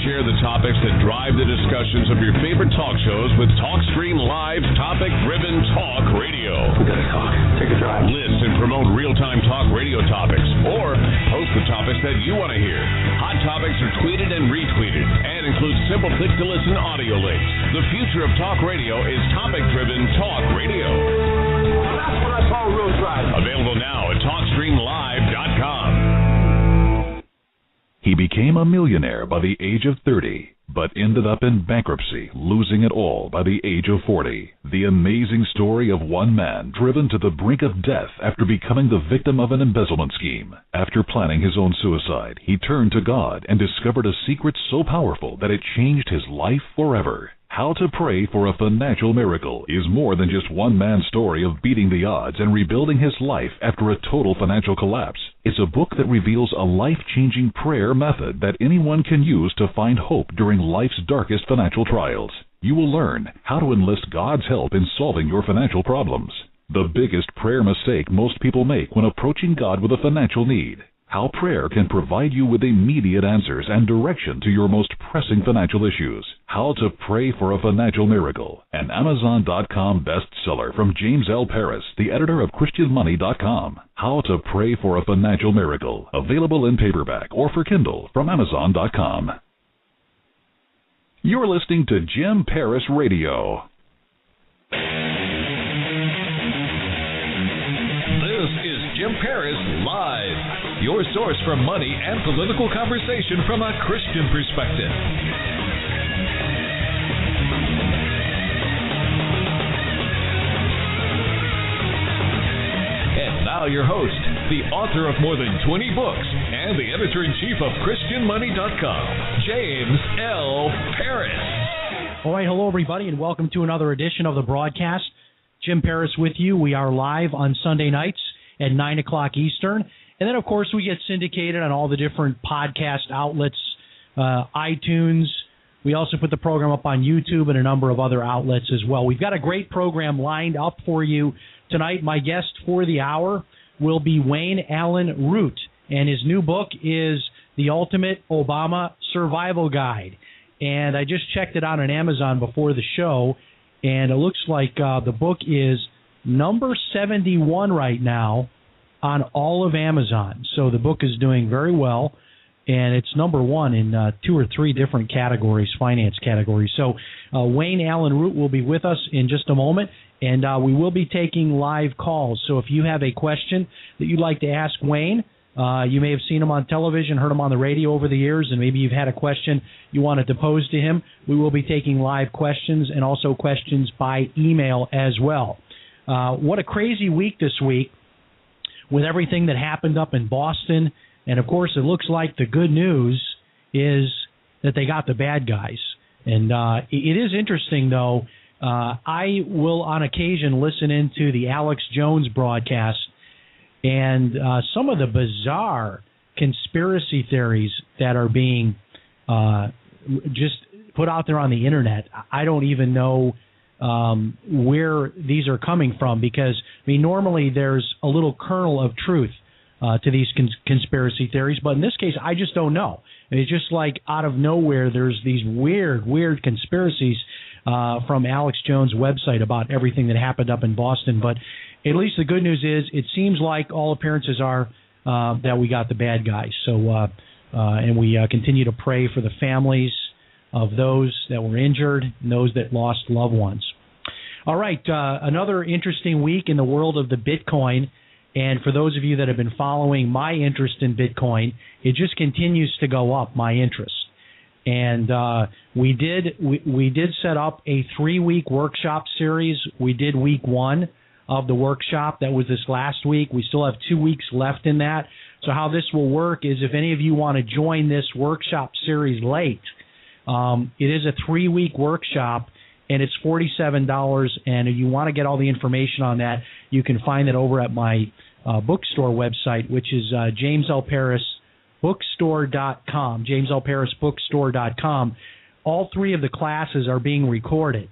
share the topics that drive the discussions of your favorite talk shows with TalkStream Live's topic-driven talk radio. We gotta talk. Take a drive. List and promote real-time talk radio topics, or post the topics that you want to hear. Hot topics are tweeted and retweeted, and include simple click-to-listen audio links. The future of talk radio is topic-driven talk radio. That's what I call real drive. Available now at TalkStreamLive.com. He became a millionaire by the age of 30, but ended up in bankruptcy, losing it all by the age of 40. The amazing story of one man driven to the brink of death after becoming the victim of an embezzlement scheme. After planning his own suicide, he turned to God and discovered a secret so powerful that it changed his life forever. How to Pray for a Financial Miracle is more than just one man's story of beating the odds and rebuilding his life after a total financial collapse. It's a book that reveals a life-changing prayer method that anyone can use to find hope during life's darkest financial trials. You will learn how to enlist God's help in solving your financial problems. The biggest prayer mistake most people make when approaching God with a financial need. How prayer can provide you with immediate answers and direction to your most pressing financial issues. How to Pray for a Financial Miracle, an Amazon.com bestseller from James L. Paris, the editor of ChristianMoney.com. How to Pray for a Financial Miracle, available in paperback or for Kindle from Amazon.com. You're listening to Jim Paris Radio. This is Jim Paris Live, your source for money and political conversation from a Christian perspective. And now your host, the author of more than 20 books and the editor-in-chief of ChristianMoney.com, James L. Paris. All right, hello everybody, and welcome to another edition of the broadcast. Jim Paris with you. We are live on Sunday nights at 9 o'clock Eastern. And then, of course, we get syndicated on all the different podcast outlets, iTunes. We also put the program up on YouTube and a number of other outlets as well. We've got a great program lined up for you tonight. My guest for the hour will be Wayne Allyn Root, and his new book is The Ultimate Obama Survival Guide. And I just checked it out on Amazon before the show, and it looks like the book is number 71 right now on all of Amazon. So the book is doing very well, and it's number one in 2 or 3 different categories, finance categories. So Wayne Allyn Root will be with us in just a moment, and we will be taking live calls. So if you have a question that you'd like to ask Wayne, you may have seen him on television, heard him on the radio over the years, and maybe you've had a question you wanted to pose to him. We will be taking live questions and also questions by email as well. What a crazy week this week with everything that happened up in Boston. And, of course, it looks like the good news is that they got the bad guys. And it is interesting, though. I will, on occasion, listen into the Alex Jones broadcast, and some of the bizarre conspiracy theories that are being just put out there on the Internet. I don't even know where these are coming from, because, I mean, normally there's a little kernel of truth to these conspiracy theories, but in this case, I just don't know. And it's just like out of nowhere, there's these weird conspiracies from Alex Jones' website about everything that happened up in Boston. But at least the good news is it seems like all appearances are that we got the bad guys. So, and we continue to pray for the families of those that were injured and those that lost loved ones. All right, another interesting week in the world of the Bitcoin. And for those of you that have been following my interest in Bitcoin, it just continues to go up, my interest. And we did set up a 3-week workshop series. We did week 1 of the workshop. That was this last week. We still have 2 weeks left in that. So how this will work is if any of you want to join this workshop series late, it is a 3-week workshop, and it's $47. And if you want to get all the information on that, you can find it over at my bookstore website, which is JamesLParisBookstore.com, JamesLParisBookstore.com. All 3 of the classes are being recorded.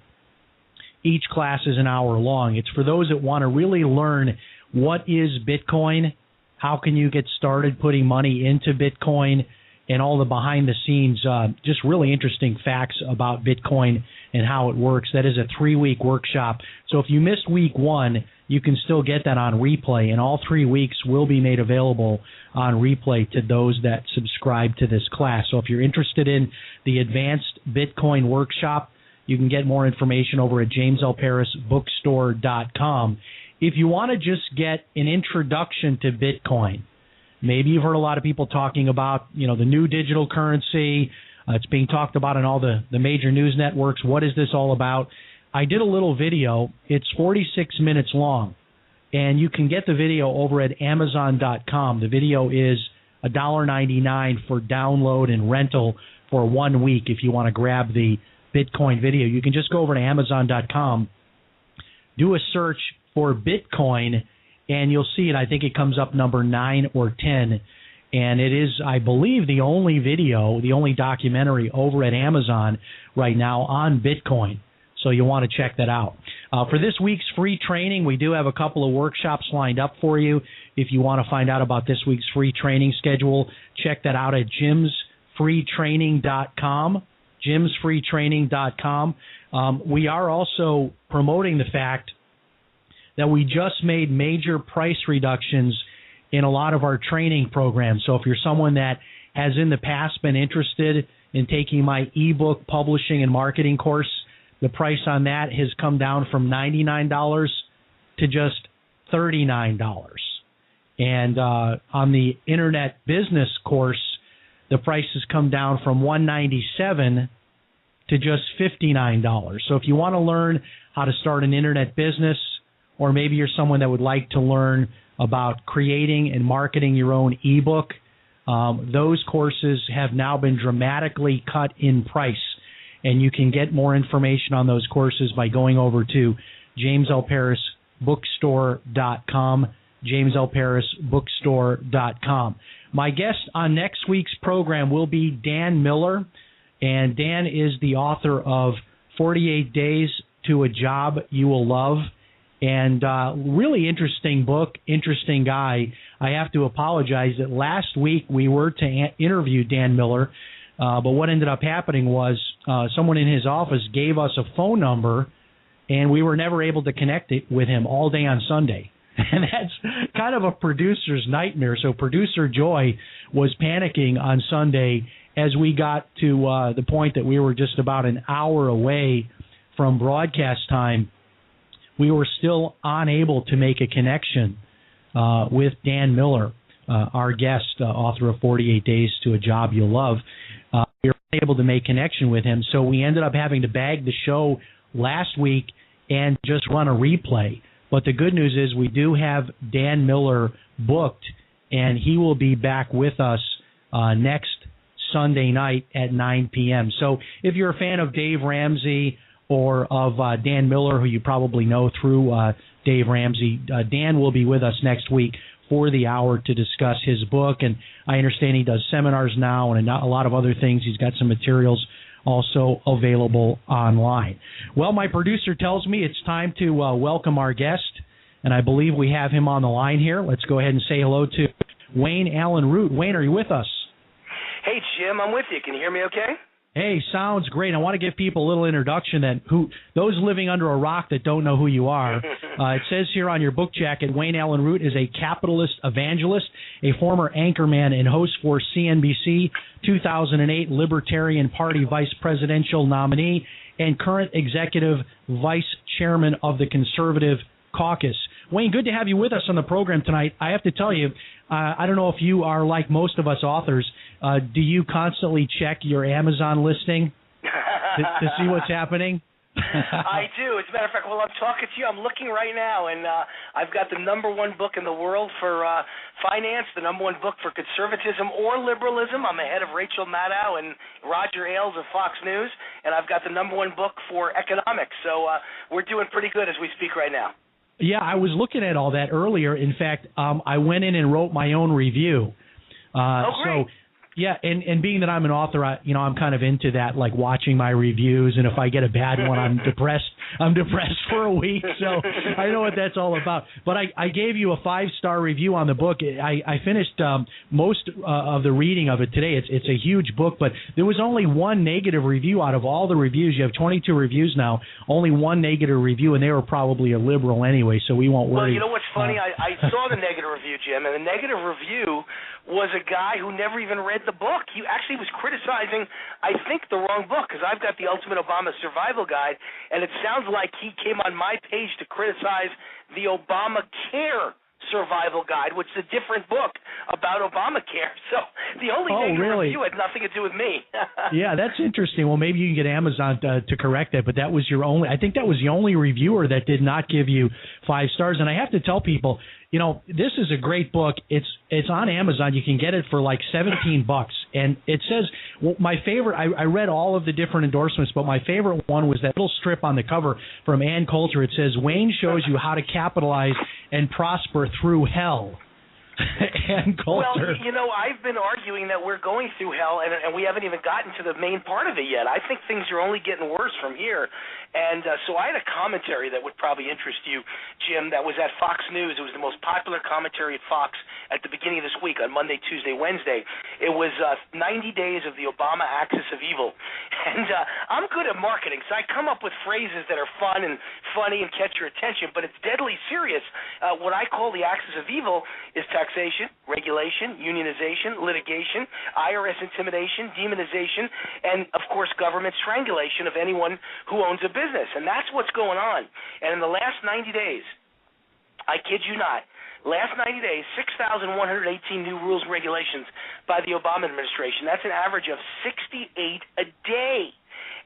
Each class is an hour long. It's for those that want to really learn what is Bitcoin, how can you get started putting money into Bitcoin, and all the behind-the-scenes, just really interesting facts about Bitcoin and how it works. That is a 3-week workshop. So if you missed week 1, you can still get that on replay, and all 3 weeks will be made available on replay to those that subscribe to this class. So if you're interested in the Advanced Bitcoin Workshop, you can get more information over at jamesLParrisBookstore.com. If you want to just get an introduction to Bitcoin, maybe you've heard a lot of people talking about, the new digital currency. It's being talked about on all the major news networks. What is this all about? I did a little video. It's 46 minutes long, and you can get the video over at Amazon.com. The video is $1.99 for download and rental for 1 week if you want to grab the Bitcoin video. You can just go over to Amazon.com, do a search for Bitcoin, and you'll see it. I think it comes up number 9 or 10. And it is, I believe, the only video, the only documentary over at Amazon right now on Bitcoin. So you'll want to check that out. For this week's free training, we do have a couple of workshops lined up for you. If you want to find out about this week's free training schedule, check that out at jimsfreetraining.com. jimsfreetraining.com. We are also promoting the fact that we just made major price reductions in a lot of our training programs. So if you're someone that has in the past been interested in taking my ebook publishing and marketing course, the price on that has come down from $99 to just $39. And on the Internet Business course, the price has come down from $197 to just $59. So if you want to learn how to start an Internet business, or maybe you're someone that would like to learn about creating and marketing your own ebook, those courses have now been dramatically cut in price. And you can get more information on those courses by going over to JamesLParrisBookstore.com, JamesLParrisBookstore.com. My guest on next week's program will be Dan Miller, and Dan is the author of 48 Days to a Job You Will Love. And really interesting book, interesting guy. I have to apologize that last week we were to interview Dan Miller, but what ended up happening was someone in his office gave us a phone number, and we were never able to connect it with him all day on Sunday. And that's kind of a producer's nightmare. So producer Joy was panicking on Sunday as we got to the point that we were just about an hour away from broadcast time. We were still unable to make a connection with Dan Miller, our guest, author of 48 Days to a Job You'll Love. We were unable to make connection with him, so we ended up having to bag the show last week and just run a replay. But the good news is we do have Dan Miller booked, and he will be back with us next Sunday night at 9 p.m. So if you're a fan of Dave Ramsey or of Dan Miller, who you probably know through Dave Ramsey, Dan will be with us next week for the hour to discuss his book. And I understand he does seminars now and a lot of other things. He's got some materials also available online. Well, my producer tells me it's time to welcome our guest, and I believe we have him on the line here. Let's go ahead and say hello to Wayne Allyn Root. Wayne, are you with us? Hey, Jim, I'm with you. Can you hear me okay? Hey, sounds great. I want to give people a little introduction that those living under a rock that don't know who you are. It says here on your book jacket, Wayne Allyn Root is a capitalist evangelist, a former anchorman and host for CNBC, 2008 Libertarian Party vice presidential nominee, and current executive vice chairman of the Conservative Caucus. Wayne, good to have you with us on the program tonight. I have to tell you, I don't know if you are like most of us authors. Do you constantly check your Amazon listing to see what's happening? I do. As a matter of fact, while I'm talking to you, I'm looking right now, and I've got the #1 book in the world for finance, the #1 book for conservatism or liberalism. I'm ahead of Rachel Maddow and Roger Ailes of Fox News, and I've got the #1 book for economics. So we're doing pretty good as we speak right now. Yeah, I was looking at all that earlier. In fact, I went in and wrote my own review. Oh, great. So, yeah, and being that I'm an author, I'm kind of into that, like watching my reviews, and if I get a bad one, I'm depressed I'm depressed for a week, so I know what that's all about. But I gave you a 5-star review on the book. I finished most of the reading of it today. It's a huge book, but there was only one negative review out of all the reviews. You have 22 reviews now, only one negative review, and they were probably a liberal anyway, so we won't worry. Well, you know what's funny? I saw the negative review, Jim, and the negative review was a guy who never even read the book. He actually was criticizing, I think, the wrong book, because I've got the Ultimate Obama Survival Guide, and it sounds like he came on my page to criticize the Obamacare Survival Guide, which is a different book about Obamacare. So the only negative review had nothing to do with me. Yeah, that's interesting. Well, maybe you can get Amazon to correct that, but that was your only. I think that was the only reviewer that did not give you 5 stars. And I have to tell people, this is a great book. It's on Amazon. You can get it for like $17, and it says, well, my favorite. I read all of the different endorsements, but my favorite one was that little strip on the cover from Ann Coulter. It says, Wayne shows you how to capitalize and prosper through hell. Ann Coulter. Well, I've been arguing that we're going through hell, and we haven't even gotten to the main part of it yet. I think things are only getting worse from here. And so I had a commentary that would probably interest you, Jim, that was at Fox News. It was the most popular commentary at Fox at the beginning of this week on Monday, Tuesday, Wednesday. It was 90 days of the Obama Axis of Evil. And I'm good at marketing, so I come up with phrases that are fun and funny and catch your attention, but it's deadly serious. What I call the Axis of Evil is taxation, regulation, unionization, litigation, IRS intimidation, demonization, and, of course, government strangulation of anyone who owns a business. And that's what's going on. And in the last 90 days, I kid you not, last 90 days, 6,118 new rules and regulations by the Obama administration. That's an average of 68 a day.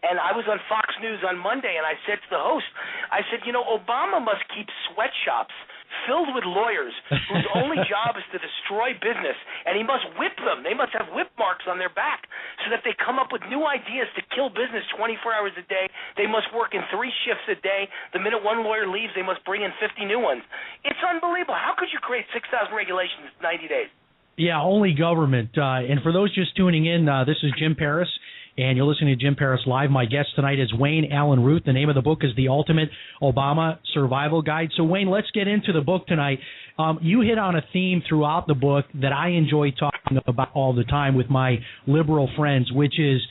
And I was on Fox News on Monday, and I said to the host, I said, Obama must keep sweatshops filled with lawyers whose only job is to destroy business, and he must whip them. They must have whip marks on their back so that they come up with new ideas to kill business 24 hours a day. They must work in 3 shifts a day. The minute one lawyer leaves, they must bring in 50 new ones. It's unbelievable. How could you create 6,000 regulations in 90 days? Yeah, only government. And for those just tuning in, this is Jim Paris, and you're listening to Jim Paris Live. My guest tonight is Wayne Allyn Root. The name of the book is The Ultimate Obama Survival Guide. So, Wayne, let's get into the book tonight. You hit on a theme throughout the book that I enjoy talking about all the time with my liberal friends, which is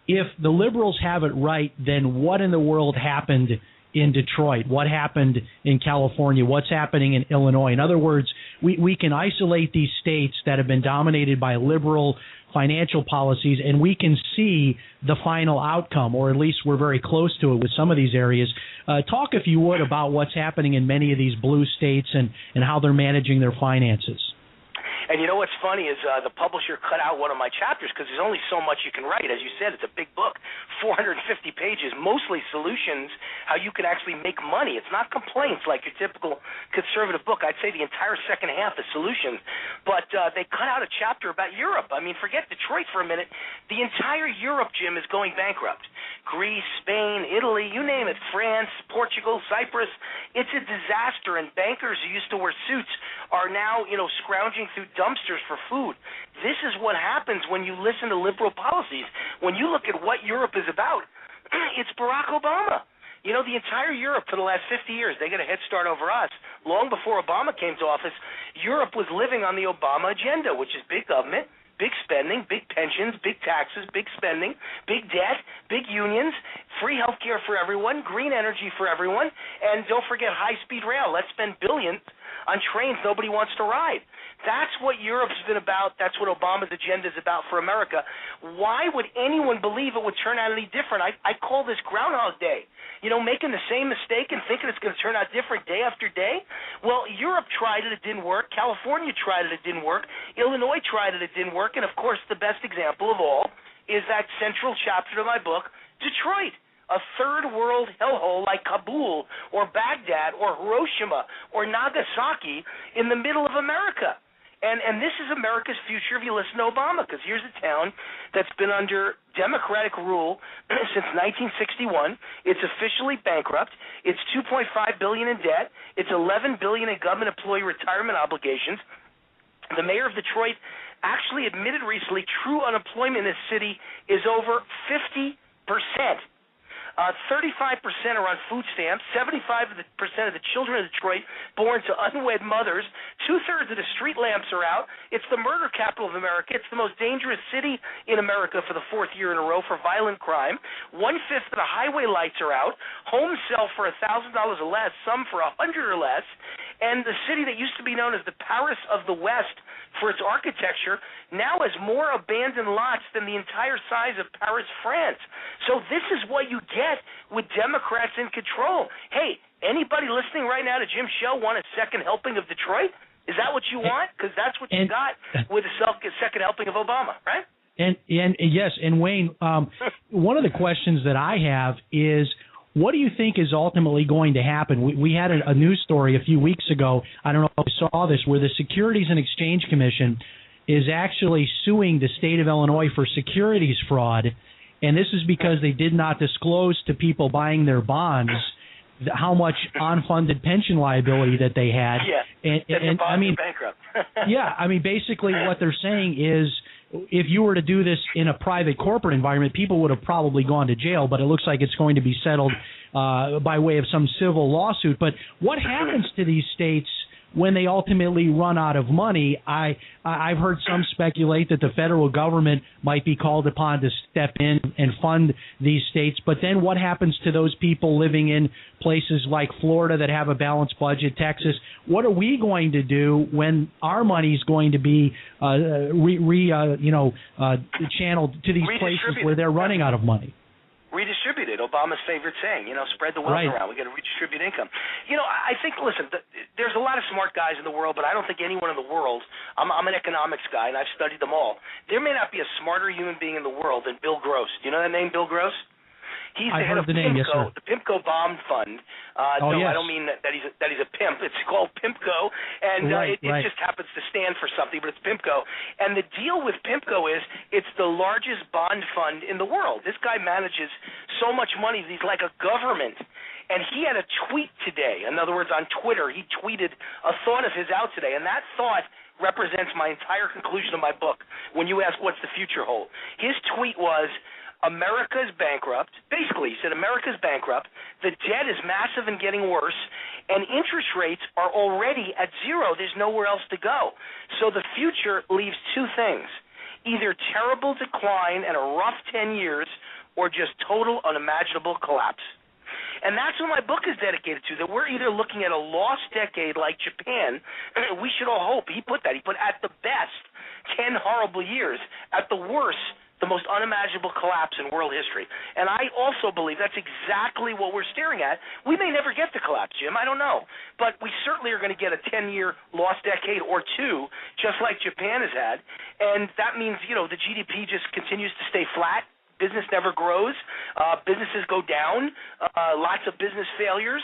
if the liberals have it right, then what in the world happened in Detroit? What happened in California? What's happening in Illinois? In other words, we can isolate these states that have been dominated by liberal financial policies, and we can see the final outcome, or at least we're very close to it with some of these areas. Talk, if you would, about what's happening in many of these blue states and how they're managing their finances. And you know what's funny is the publisher cut out one of my chapters because there's only so much you can write. As you said, it's a big book, 450 pages, mostly solutions, how you can actually make money. It's not complaints like your typical conservative book. I'd say the entire second half is solutions. But they cut out a chapter about Europe. I mean, forget Detroit for a minute. The entire Europe, Jim, is going bankrupt. Greece, Spain, Italy, you name it, France, Portugal, Cyprus. It's a disaster, and bankers who used to wear suits are now, scrounging through dumpsters for food. This is what happens when you listen to liberal policies. When you look at what Europe is about, it's Barack Obama. The entire Europe for the last 50 years, they got a head start over us. Long before Obama came to office, Europe was living on the Obama agenda, which is big government, big spending, big pensions, big taxes, big spending, big debt, big unions, free health care for everyone, green energy for everyone, and don't forget high-speed rail. Let's spend billions on trains nobody wants to ride. That's what Europe's been about. That's what Obama's agenda is about for America. Why would anyone believe it would turn out any different? I call this Groundhog Day. Making the same mistake and thinking it's going to turn out different day after day. Well, Europe tried it. It didn't work. California tried it. It didn't work. Illinois tried it. It didn't work. And, of course, the best example of all is that central chapter of my book, Detroit. A third world hellhole like Kabul or Baghdad or Hiroshima or Nagasaki in the middle of America. And this is America's future if you listen to Obama, because here's a town that's been under Democratic rule since 1961. It's officially bankrupt. It's $2.5 billion in debt. It's $11 billion in government employee retirement obligations. The mayor of Detroit actually admitted recently true unemployment in this city is over 50%. 35% are on food stamps, 75% of the children of Detroit born to unwed mothers, 2/3 of the street lamps are out. It's the murder capital of America. It's the most dangerous city in America for the 4th year in a row for violent crime. 1/5 of the highway lights are out. Homes sell for $1,000 or less, some for $100 or less. And the city that used to be known as the Paris of the West for its architecture now has more abandoned lots than the entire size of Paris, France. So this is what you get with Democrats in control. Hey, anybody listening right now to Jim's show want a second helping of Detroit? Is that what you want? Because that's what you got with a second helping of Obama, right? And yes, and Wayne, one of the questions that I have is, what do you think is ultimately going to happen? We had a news story a few weeks ago, I don't know if you saw this, where the Securities and Exchange Commission is actually suing the state of Illinois for securities fraud, and this is because they did not disclose to people buying their bonds how much unfunded pension liability that they had. Yeah, and I mean, bankrupt. Yeah, I mean, basically what they're saying is, if you were to do this in a private corporate environment, people would have probably gone to jail, but it looks like it's going to be settled by way of some civil lawsuit. But what happens to these states when they ultimately run out of money? I've heard some speculate that the federal government might be called upon to step in and fund these states. But then what happens to those people living in places like Florida that have a balanced budget, Texas? What are we going to do when our money is going to be channeled to these places where they're running out of money? Redistributed, Obama's favorite saying, spread the wealth around. We got to redistribute income. I think, listen, there's a lot of smart guys in the world, but I don't think anyone in the world, I'm an economics guy, and I've studied them all. There may not be a smarter human being in the world than Bill Gross. Do you know that name, Bill Gross? He's the head of PIMCO, yes, sir. The PIMCO Bond Fund. No, yes. I don't mean that he's a pimp. It's called PIMCO, and it just happens to stand for something, but it's PIMCO. And the deal with PIMCO is it's the largest bond fund in the world. This guy manages so much money. He's like a government. And he had a tweet today. In other words, on Twitter, he tweeted a thought of his out today, and that thought represents my entire conclusion of my book when you ask what's the future hold. His tweet was, America's bankrupt. Basically, he said America's bankrupt, the debt is massive and getting worse, and interest rates are already at zero. There's nowhere else to go. So the future leaves two things, either terrible decline and a rough 10 years or just total unimaginable collapse. And that's what my book is dedicated to, that we're either looking at a lost decade like Japan. We should all hope. He put at the best 10 horrible years, at the worst the most unimaginable collapse in world history. And I also believe that's exactly what we're staring at. We may never get the collapse, Jim. I don't know. But we certainly are going to get a 10-year lost decade or two, just like Japan has had. And that means, the GDP just continues to stay flat. Business never grows. Businesses go down. Lots of business failures.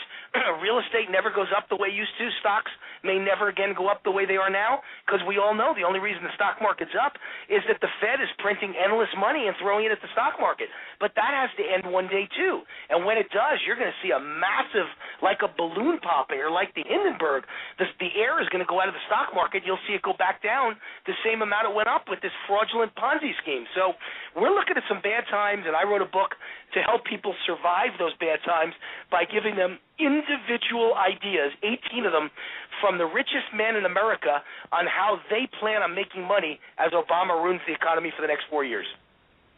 Real estate never goes up the way it used to. Stocks may never again go up the way they are now, because we all know the only reason the stock market's up is that the Fed is printing endless money and throwing it at the stock market. But that has to end one day too. And when it does, you're going to see a massive, like a balloon popping or like the Hindenburg. The air is going to go out of the stock market. You'll see it go back down the same amount it went up with this fraudulent Ponzi scheme. So we're looking at some bad times, and I wrote a book to help people survive those bad times by giving them individual ideas, 18 of them, from the richest men in America on how they plan on making money as Obama ruins the economy for the next 4 years.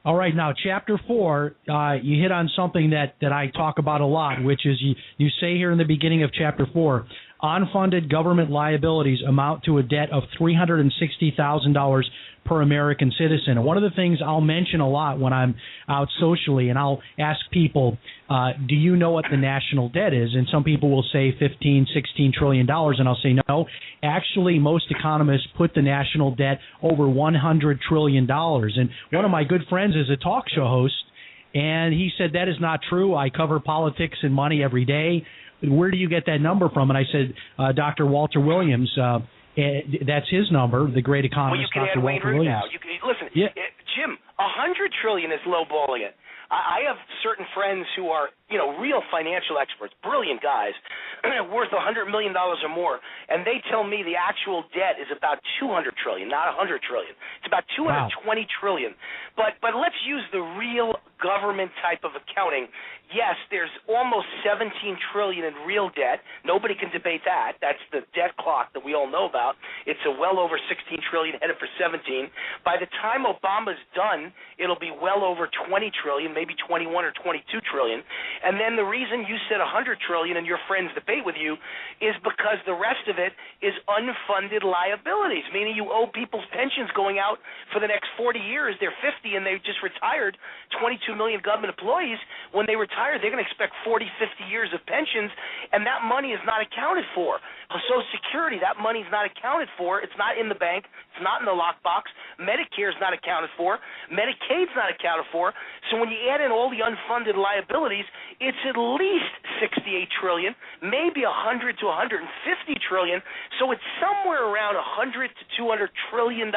All right, now Chapter 4, you hit on something that I talk about a lot, which is you say here in the beginning of Chapter 4, unfunded government liabilities amount to a debt of $360,000 per American citizen. And one of the things I'll mention a lot when I'm out socially, and I'll ask people, do you know what the national debt is? And some people will say $15, $16 trillion, and I'll say no. Actually, most economists put the national debt over $100 trillion. And one of my good friends is a talk show host, and he said, that is not true. I cover politics and money every day. Where do you get that number from? And I said, Dr. Walter Williams. That's his number, the great economist, Dr. Walter Williams. Now. Listen, Jim, $100 trillion is lowballing it. I have certain friends who are, real financial experts, brilliant guys, worth $100 million or more, and they tell me the actual debt is about $200 trillion, not $100 trillion. It's about $220 trillion. But let's use the real government type of accounting. Yes, there's almost $17 trillion in real debt. Nobody can debate that. That's the debt clock that we all know about. It's a well over $16 trillion, headed for 17. By the time Obama's done, it'll be well over $20 trillion, maybe 21 or 22 trillion. And then the reason you said $100 trillion and your friends debate with you is because the rest of it is unfunded liabilities, meaning you owe people's pensions going out for the next 40 years. They're 50 and they just retired. 22 million government employees, when they retire, they're going to expect 40, 50 years of pensions, and that money is not accounted for. Social Security, that money is not accounted for. It's not in the bank. It's not in the lockbox. Medicare is not accounted for. Medicaid's not accounted for. So when you add in all the unfunded liabilities, it's at least $68 trillion, maybe $100 to $150 trillion. So it's somewhere around $100 to $200 trillion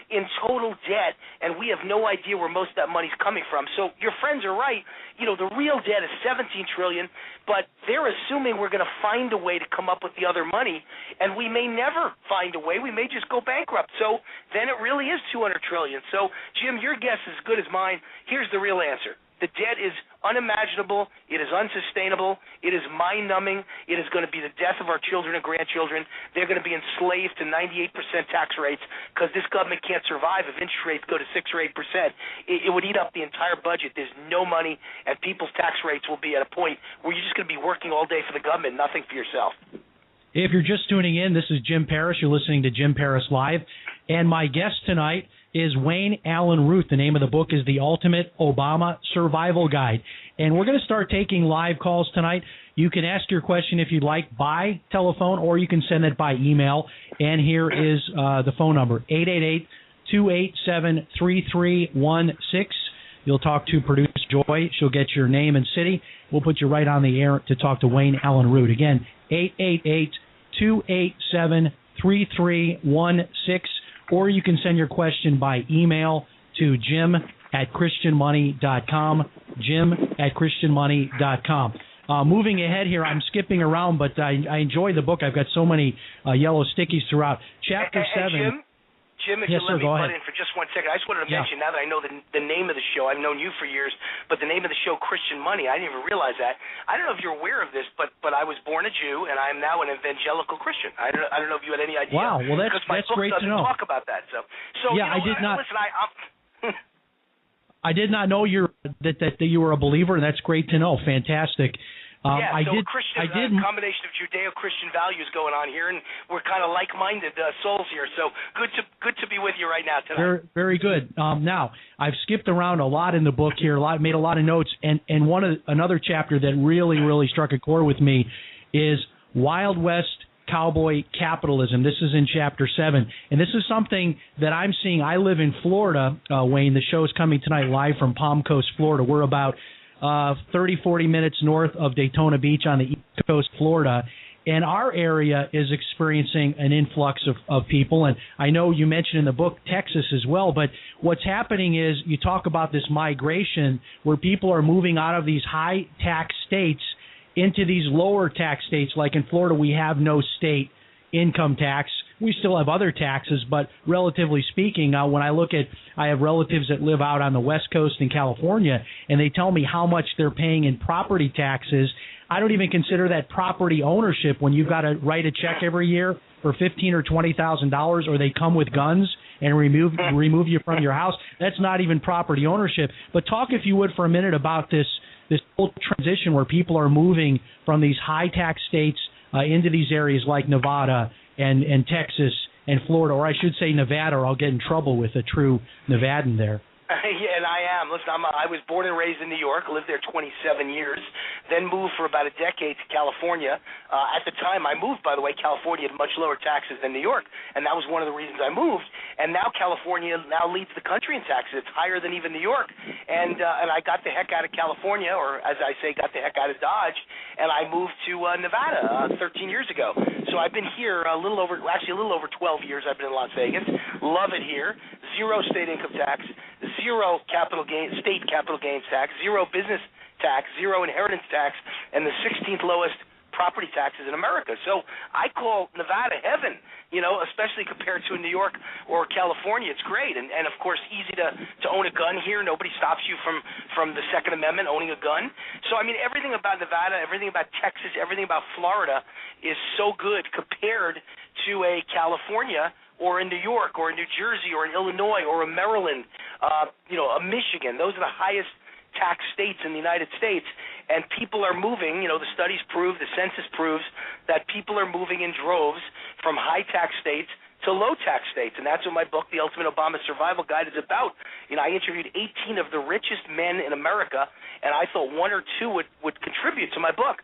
in total debt, and we have no idea where most of that money's coming from. So your friends are right. You know, the real debt is $17 trillion, but they're assuming we're going to find a way to come up with the other money, and we may never find a way. We may just go bankrupt. So then it really is $200 trillion. So, Jim, your guess is as good as mine. Here's the real answer. The debt is unimaginable. It is unsustainable. It is mind-numbing. It is going to be the death of our children and grandchildren. They're going to be enslaved to 98% tax rates because this government can't survive if interest rates go to 6 or 8%. It would eat up the entire budget. There's no money, and people's tax rates will be at a point where you're just going to be working all day for the government, nothing for yourself. If you're just tuning in, this is Jim Paris. You're listening to Jim Paris Live, and my guest tonight is Wayne Allyn Root. The name of the book is The Ultimate Obama Survival Guide. And we're going to start taking live calls tonight. You can ask your question if you'd like by telephone, or you can send it by email. And here is the phone number, 888-287-3316. You'll talk to producer Joy. She'll get your name and city. We'll put you right on the air to talk to Wayne Allyn Root. Again, 888-287-3316. Or you can send your question by email to jim@christianmoney.com, jim@christianmoney.com. Moving ahead here, I'm skipping around, but I enjoy the book. I've got so many yellow stickies throughout. Chapter 7. Jim, if yes, you let me sir, butt in for just 1 second, I just wanted to mention, now that I know the name of the show, I've known you for years, but the name of the show, Christian Money, I didn't even realize that. I don't know if you're aware of this, but I was born a Jew, and I am now an evangelical Christian. I don't know if you had any idea. Wow, well, that's great to know. Talk about that. So yeah, you know, I did not. Listen, I did not know that you were a believer, and that's great to know. Fantastic. A combination of Judeo-Christian values going on here, and we're kind of like-minded souls here. So good to be with you right now tonight. Very, very good. Now, I've skipped around a lot in the book here, made a lot of notes, and another chapter that really, really struck a chord with me is Wild West Cowboy Capitalism. This is in Chapter 7, and this is something that I'm seeing. I live in Florida, Wayne. The show is coming tonight live from Palm Coast, Florida. We're about 30, 40 minutes north of Daytona Beach on the East Coast, Florida. And our area is experiencing an influx of people. And I know you mentioned in the book Texas as well. But what's happening is you talk about this migration where people are moving out of these high-tax states into these lower tax states. Like in Florida, we have no state income tax. We still have other taxes, but relatively speaking, when I have relatives that live out on the West Coast in California, and they tell me how much they're paying in property taxes. I don't even consider that property ownership when you've got to write a check every year for $15,000 or $20,000, or they come with guns and remove you from your house. That's not even property ownership. But talk, if you would, for a minute about this whole transition where people are moving from these high tax states into these areas like Nevada and Texas and Florida, or I should say Nevada, or I'll get in trouble with a true Nevadan there. Yeah, and I am. Listen, I was born and raised in New York, lived there 27 years, then moved for about a decade to California. At the time I moved, by the way, California had much lower taxes than New York, and that was one of the reasons I moved. And now California leads the country in taxes. It's higher than even New York. And I got the heck out of California, or as I say, got the heck out of Dodge, and I moved to Nevada 13 years ago. So I've been here a little over 12 years. I've been in Las Vegas. Love it here. Zero state income tax, zero state capital gains tax, zero business tax, zero inheritance tax, and the 16th lowest property taxes in America. So I call Nevada heaven, especially compared to New York or California. It's great, and of course easy to own a gun here. Nobody stops you from the Second Amendment owning a gun. So I mean, everything about Nevada, everything about Texas, everything about Florida is so good compared to a California or in New York or in New Jersey or in Illinois or in Maryland, a Michigan. Those are the highest tax states in the United States, and people are moving. The studies prove, the census proves that people are moving in droves from high tax states to low tax states, and that's what my book, The Ultimate Obama Survival Guide, is about. I interviewed 18 of the richest men in America, and I thought one or two would contribute to my book.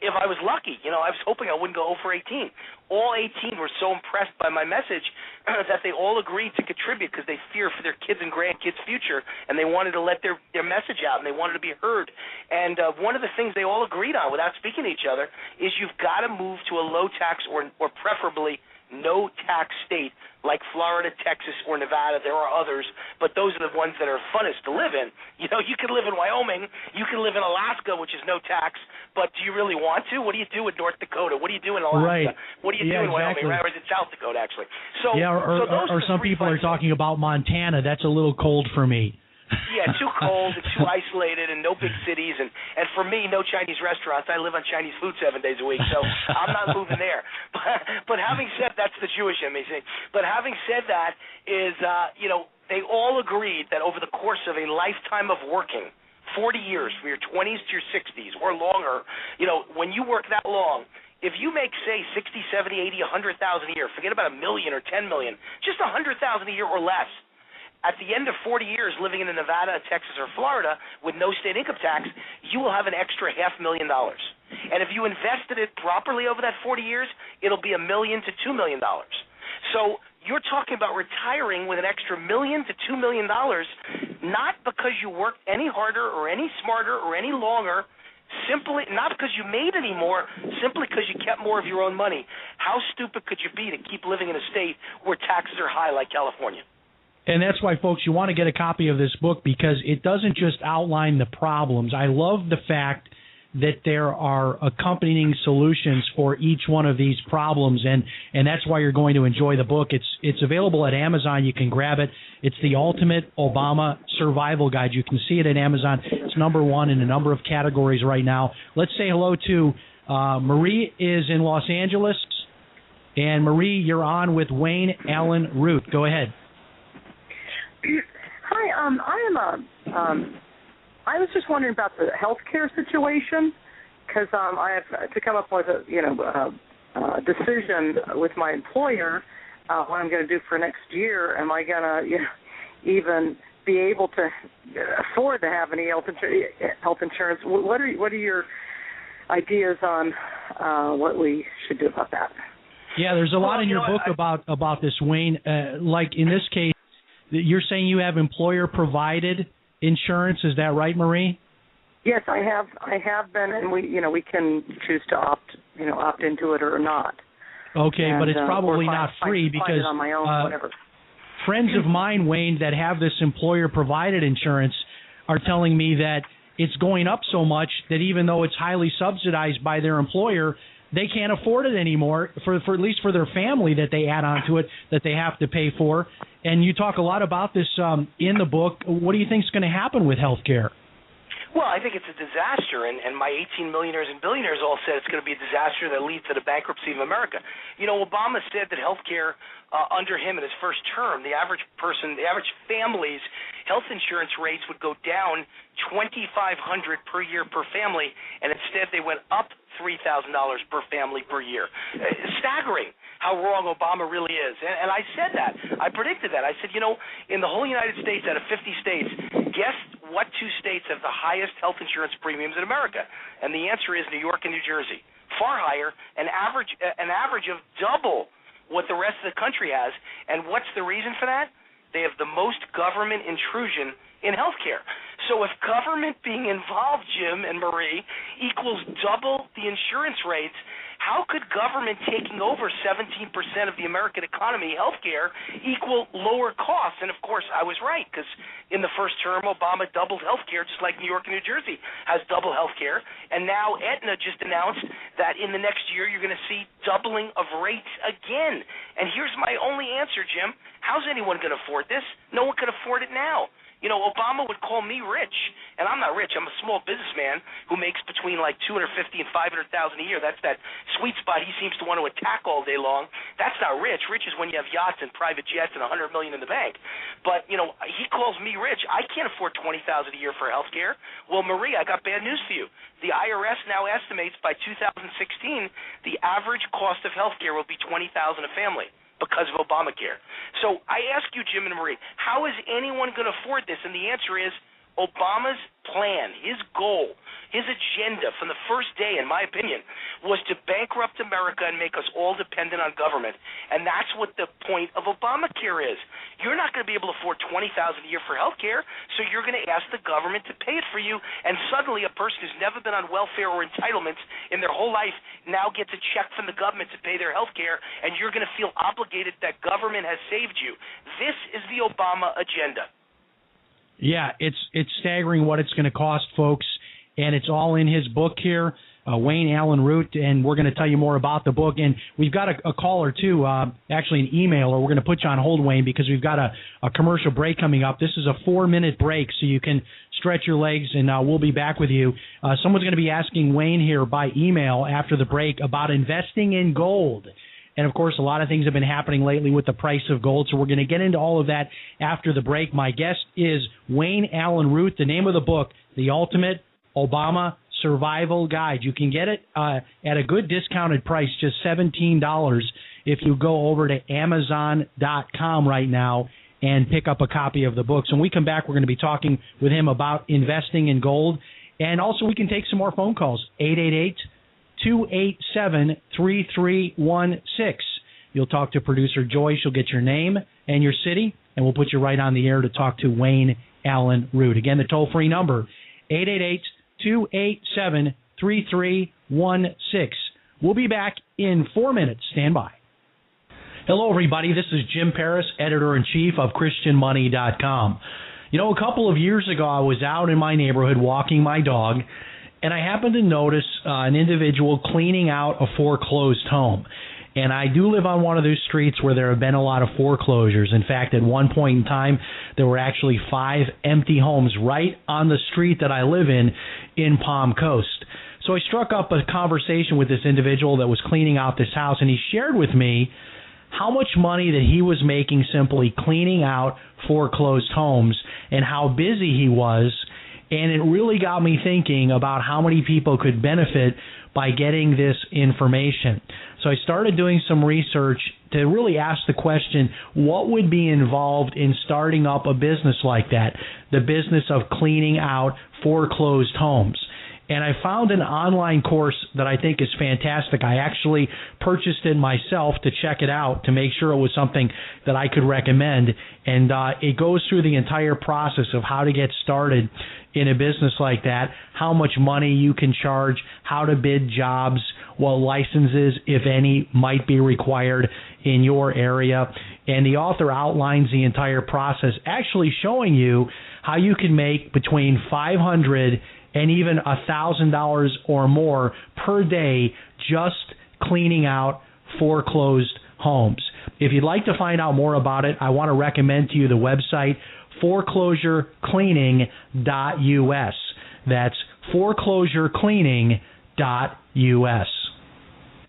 If I was lucky, I was hoping I wouldn't go 0 for 18. All 18 were so impressed by my message that they all agreed to contribute because they fear for their kids and grandkids' future, and they wanted to let their message out, and they wanted to be heard. And one of the things they all agreed on, without speaking to each other, is you've got to move to a low tax or preferably no tax state like Florida, Texas, or Nevada. There are others, but those are the ones that are funnest to live in. You can live in Wyoming, you can live in Alaska, which is no tax, but do you really want to? What do you do in North Dakota? What do you do in Alaska? Right. What do you do in Wyoming? Right? Or is it South Dakota, actually? So, or some people are talking about Montana. That's a little cold for me. Yeah, too cold and too isolated and no big cities. And for me, no Chinese restaurants. I live on Chinese food 7 days a week, so I'm not moving there. But having said that's the Jewish in me. But having said that is, they all agreed that over the course of a lifetime of working, 40 years, from your 20s to your 60s or longer, when you work that long, if you make, say, 60, 70, 80, 100,000 a year, forget about $1 million or $10 million, just 100,000 a year or less, at the end of 40 years living in Nevada, Texas, or Florida with no state income tax, you will have an extra $500,000. And if you invested it properly over that 40 years, it'll be $1 million to $2 million. So you're talking about retiring with an extra $1 million to $2 million, not because you worked any harder or any smarter or any longer, simply not because you made any more, simply because you kept more of your own money. How stupid could you be to keep living in a state where taxes are high like California? And that's why, folks, you want to get a copy of this book because it doesn't just outline the problems. I love the fact that there are accompanying solutions for each one of these problems, and that's why you're going to enjoy the book. It's available at Amazon. You can grab it. It's the Ultimate Obama Survival Guide. You can see it at Amazon. It's #1 in a number of categories right now. Let's say hello to Marie is in Los Angeles. And, Marie, you're on with Wayne Allen Root. Go ahead. Hi, I was just wondering about the healthcare situation because I have to come up with a decision with my employer what I'm going to do for next year. Am I going to even be able to afford to have any health insurance? What are your ideas on what we should do about that? Yeah, there's a lot in your book about this, Wayne. Like in this case, you're saying you have employer-provided insurance. Is that right, Marie? Yes, I have been, and we can choose to opt into it or not. Okay, but it's probably not free because on my own, whatever. Friends of mine, Wayne, that have this employer-provided insurance are telling me that it's going up so much that even though it's highly subsidized by their employer, they can't afford it anymore, for at least for their family that they add on to it, that they have to pay for. And you talk a lot about this in the book. What do you think is going to happen with health care? Well, I think it's a disaster, and my 18 millionaires and billionaires all said it's going to be a disaster that leads to the bankruptcy of America. Obama said that health care under him in his first term, the average family's health insurance rates would go down $2,500 per year per family, and instead they went up $3,000 per family per year. Staggering how wrong Obama really is. And I said that. I predicted that. I said, in the whole United States, out of 50 states, guess what two states have the highest health insurance premiums in America? And the answer is New York and New Jersey. Far higher, an average of double what the rest of the country has. And what's the reason for that? They have the most government intrusion in healthcare. So if government being involved, Jim and Marie, equals double the insurance rates, how could government taking over 17% of the American economy, healthcare, equal lower costs? And, of course, I was right, because in the first term, Obama doubled healthcare, just like New York and New Jersey has double healthcare. And now Aetna just announced that in the next year you're going to see doubling of rates again. And here's my only answer, Jim. How's anyone going to afford this? No one can afford it now. You know, Obama would call me rich, and I'm not rich. I'm a small businessman who makes between like $250,000 and $500,000 a year. That's that sweet spot he seems to want to attack all day long. That's not rich. Rich is when you have yachts and private jets and $100 million in the bank. But you know, he calls me rich. I can't afford $20,000 a year for health care. Well, Marie, I got bad news for you. The IRS now estimates by 2016 the average cost of health care will be $20,000 a family, because of Obamacare. So I ask you, Jim and Marie, how is anyone going to afford this? And the answer is Obama's plan, his goal, his agenda from the first day, in my opinion, was to bankrupt America and make us all dependent on government. And that's what the point of Obamacare is. You're not going to be able to afford $20,000 a year for health care, so you're going to ask the government to pay it for you, and suddenly a person who's never been on welfare or entitlements in their whole life now gets a check from the government to pay their health care, and you're going to feel obligated that government has saved you. This is the Obama agenda. Yeah, it's staggering what it's going to cost, folks, and it's all in his book here, Wayne Allen Root, and we're going to tell you more about the book. And we've got a caller, too, actually an emailer. We're going to put you on hold, Wayne, because we've got a commercial break coming up. This is a 4-minute break, so you can stretch your legs, and we'll be back with you. Someone's going to be asking Wayne here by email after the break about investing in gold. And, of course, a lot of things have been happening lately with the price of gold, so we're going to get into all of that after the break. My guest is Wayne Allen Root. The name of the book, The Ultimate Obama Survival Guide. You can get it at a good discounted price, just $17, if you go over to Amazon.com right now and pick up a copy of the book. So when we come back, we're going to be talking with him about investing in gold. And also we can take some more phone calls, 888-287-3316. You'll talk to producer Joy. She'll get your name and your city, and we'll put you right on the air to talk to Wayne Allen Root. Again, the toll-free number, 888-287-3316. We'll be back in 4 minutes. Stand by. Hello, everybody. This is Jim Paris, editor-in-chief of ChristianMoney.com. You know, a couple of years ago, I was out in my neighborhood walking my dog, and I happened to notice an individual cleaning out a foreclosed home. And I do live on one of those streets where there have been a lot of foreclosures. In fact, at one point in time, there were actually 5 empty homes right on the street that I live in Palm Coast. So I struck up a conversation with this individual that was cleaning out this house, and he shared with me how much money that he was making simply cleaning out foreclosed homes and how busy he was. And it really got me thinking about how many people could benefit by getting this information. So I started doing some research to really ask the question, what would be involved in starting up a business like that, the business of cleaning out foreclosed homes? And I found an online course that I think is fantastic. I actually purchased it myself to check it out to make sure it was something that I could recommend. And it goes through the entire process of how to get started in a business like that, how much money you can charge, how to bid jobs, what licenses, if any, might be required in your area. And the author outlines the entire process, actually showing you how you can make between $500 and even $1,000 or more per day just cleaning out foreclosed homes. If you'd like to find out more about it, I want to recommend to you the website foreclosurecleaning.us. That's foreclosurecleaning.us.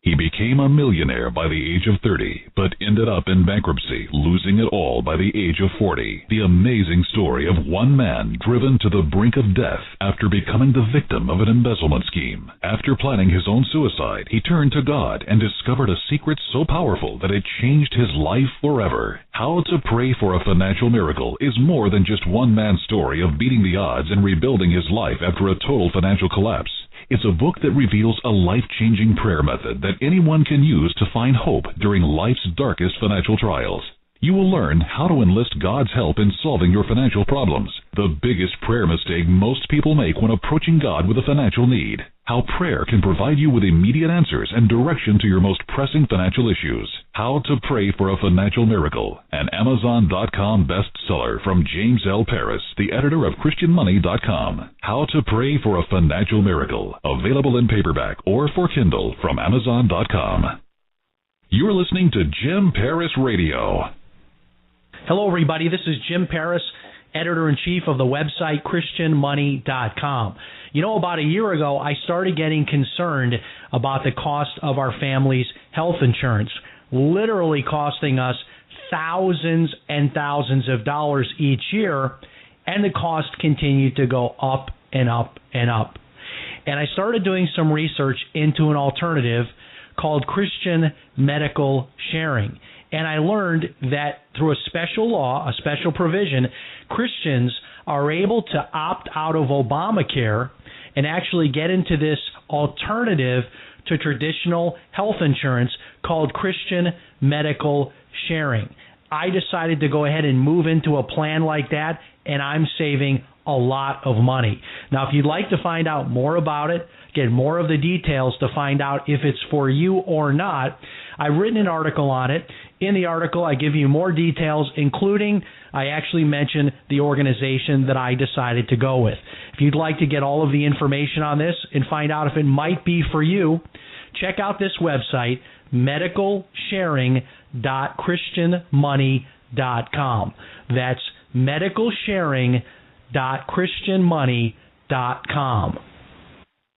He became a millionaire by the age of 30, but ended up in bankruptcy, losing it all by the age of 40. The amazing story of one man driven to the brink of death after becoming the victim of an embezzlement scheme. After planning his own suicide, he turned to God and discovered a secret so powerful that it changed his life forever. How to Pray for a Financial Miracle is more than just one man's story of beating the odds and rebuilding his life after a total financial collapse. It's a book that reveals a life-changing prayer method that anyone can use to find hope during life's darkest financial trials. You will learn how to enlist God's help in solving your financial problems, the biggest prayer mistake most people make when approaching God with a financial need. how prayer can provide you with immediate answers and direction to your most pressing financial issues. How to Pray for a Financial Miracle, an Amazon.com bestseller from James L. Paris, the editor of ChristianMoney.com. How to Pray for a Financial Miracle, available in paperback or for Kindle from Amazon.com. You're listening to Jim Paris Radio. Hello, everybody. This is Jim Paris, editor-in-chief of the website ChristianMoney.com. You know, about a year ago, I started getting concerned about the cost of our family's health insurance, literally costing us thousands and thousands of dollars each year, and the cost continued to go up and up and up. And I started doing some research into an alternative called Christian Medical Sharing. And I learned that through a special law, a special provision, Christians are able to opt out of Obamacare and actually get into this alternative to traditional health insurance called Christian Medical Sharing. I decided to go ahead and move into a plan like that, and I'm saving a lot of money. Now, if you'd like to find out more about it, get more of the details to find out if it's for you or not, I've written an article on it. In the article, I give you more details, including I actually mention the organization that I decided to go with. If you'd like to get all of the information on this and find out if it might be for you, check out this website, medicalsharing.christianmoney.com. That's medicalsharing.christianmoney.com.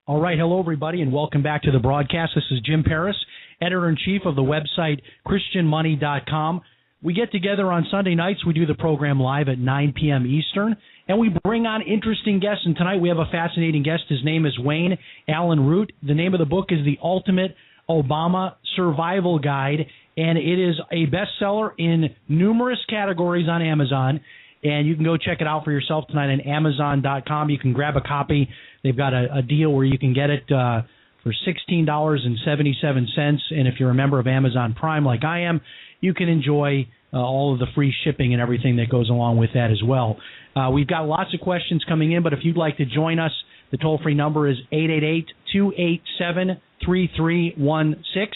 All right, hello everybody, and welcome back to the broadcast. This is Jim Paris, editor-in-chief of the website ChristianMoney.com. We get together on Sunday nights. We do the program live at 9 p.m. Eastern, and we bring on interesting guests. And tonight we have a fascinating guest. His name is Wayne Allyn Root. The name of the book is The Ultimate Obama Survival Guide, and it is a bestseller in numerous categories on Amazon. And you can go check it out for yourself tonight on Amazon.com. You can grab a copy. They've got a deal where you can get it for $16.77. And if you're a member of Amazon Prime like I am, you can enjoy all of the free shipping and everything that goes along with that as well. We've got lots of questions coming in, but if you'd like to join us, the toll-free number is 888-287-3316.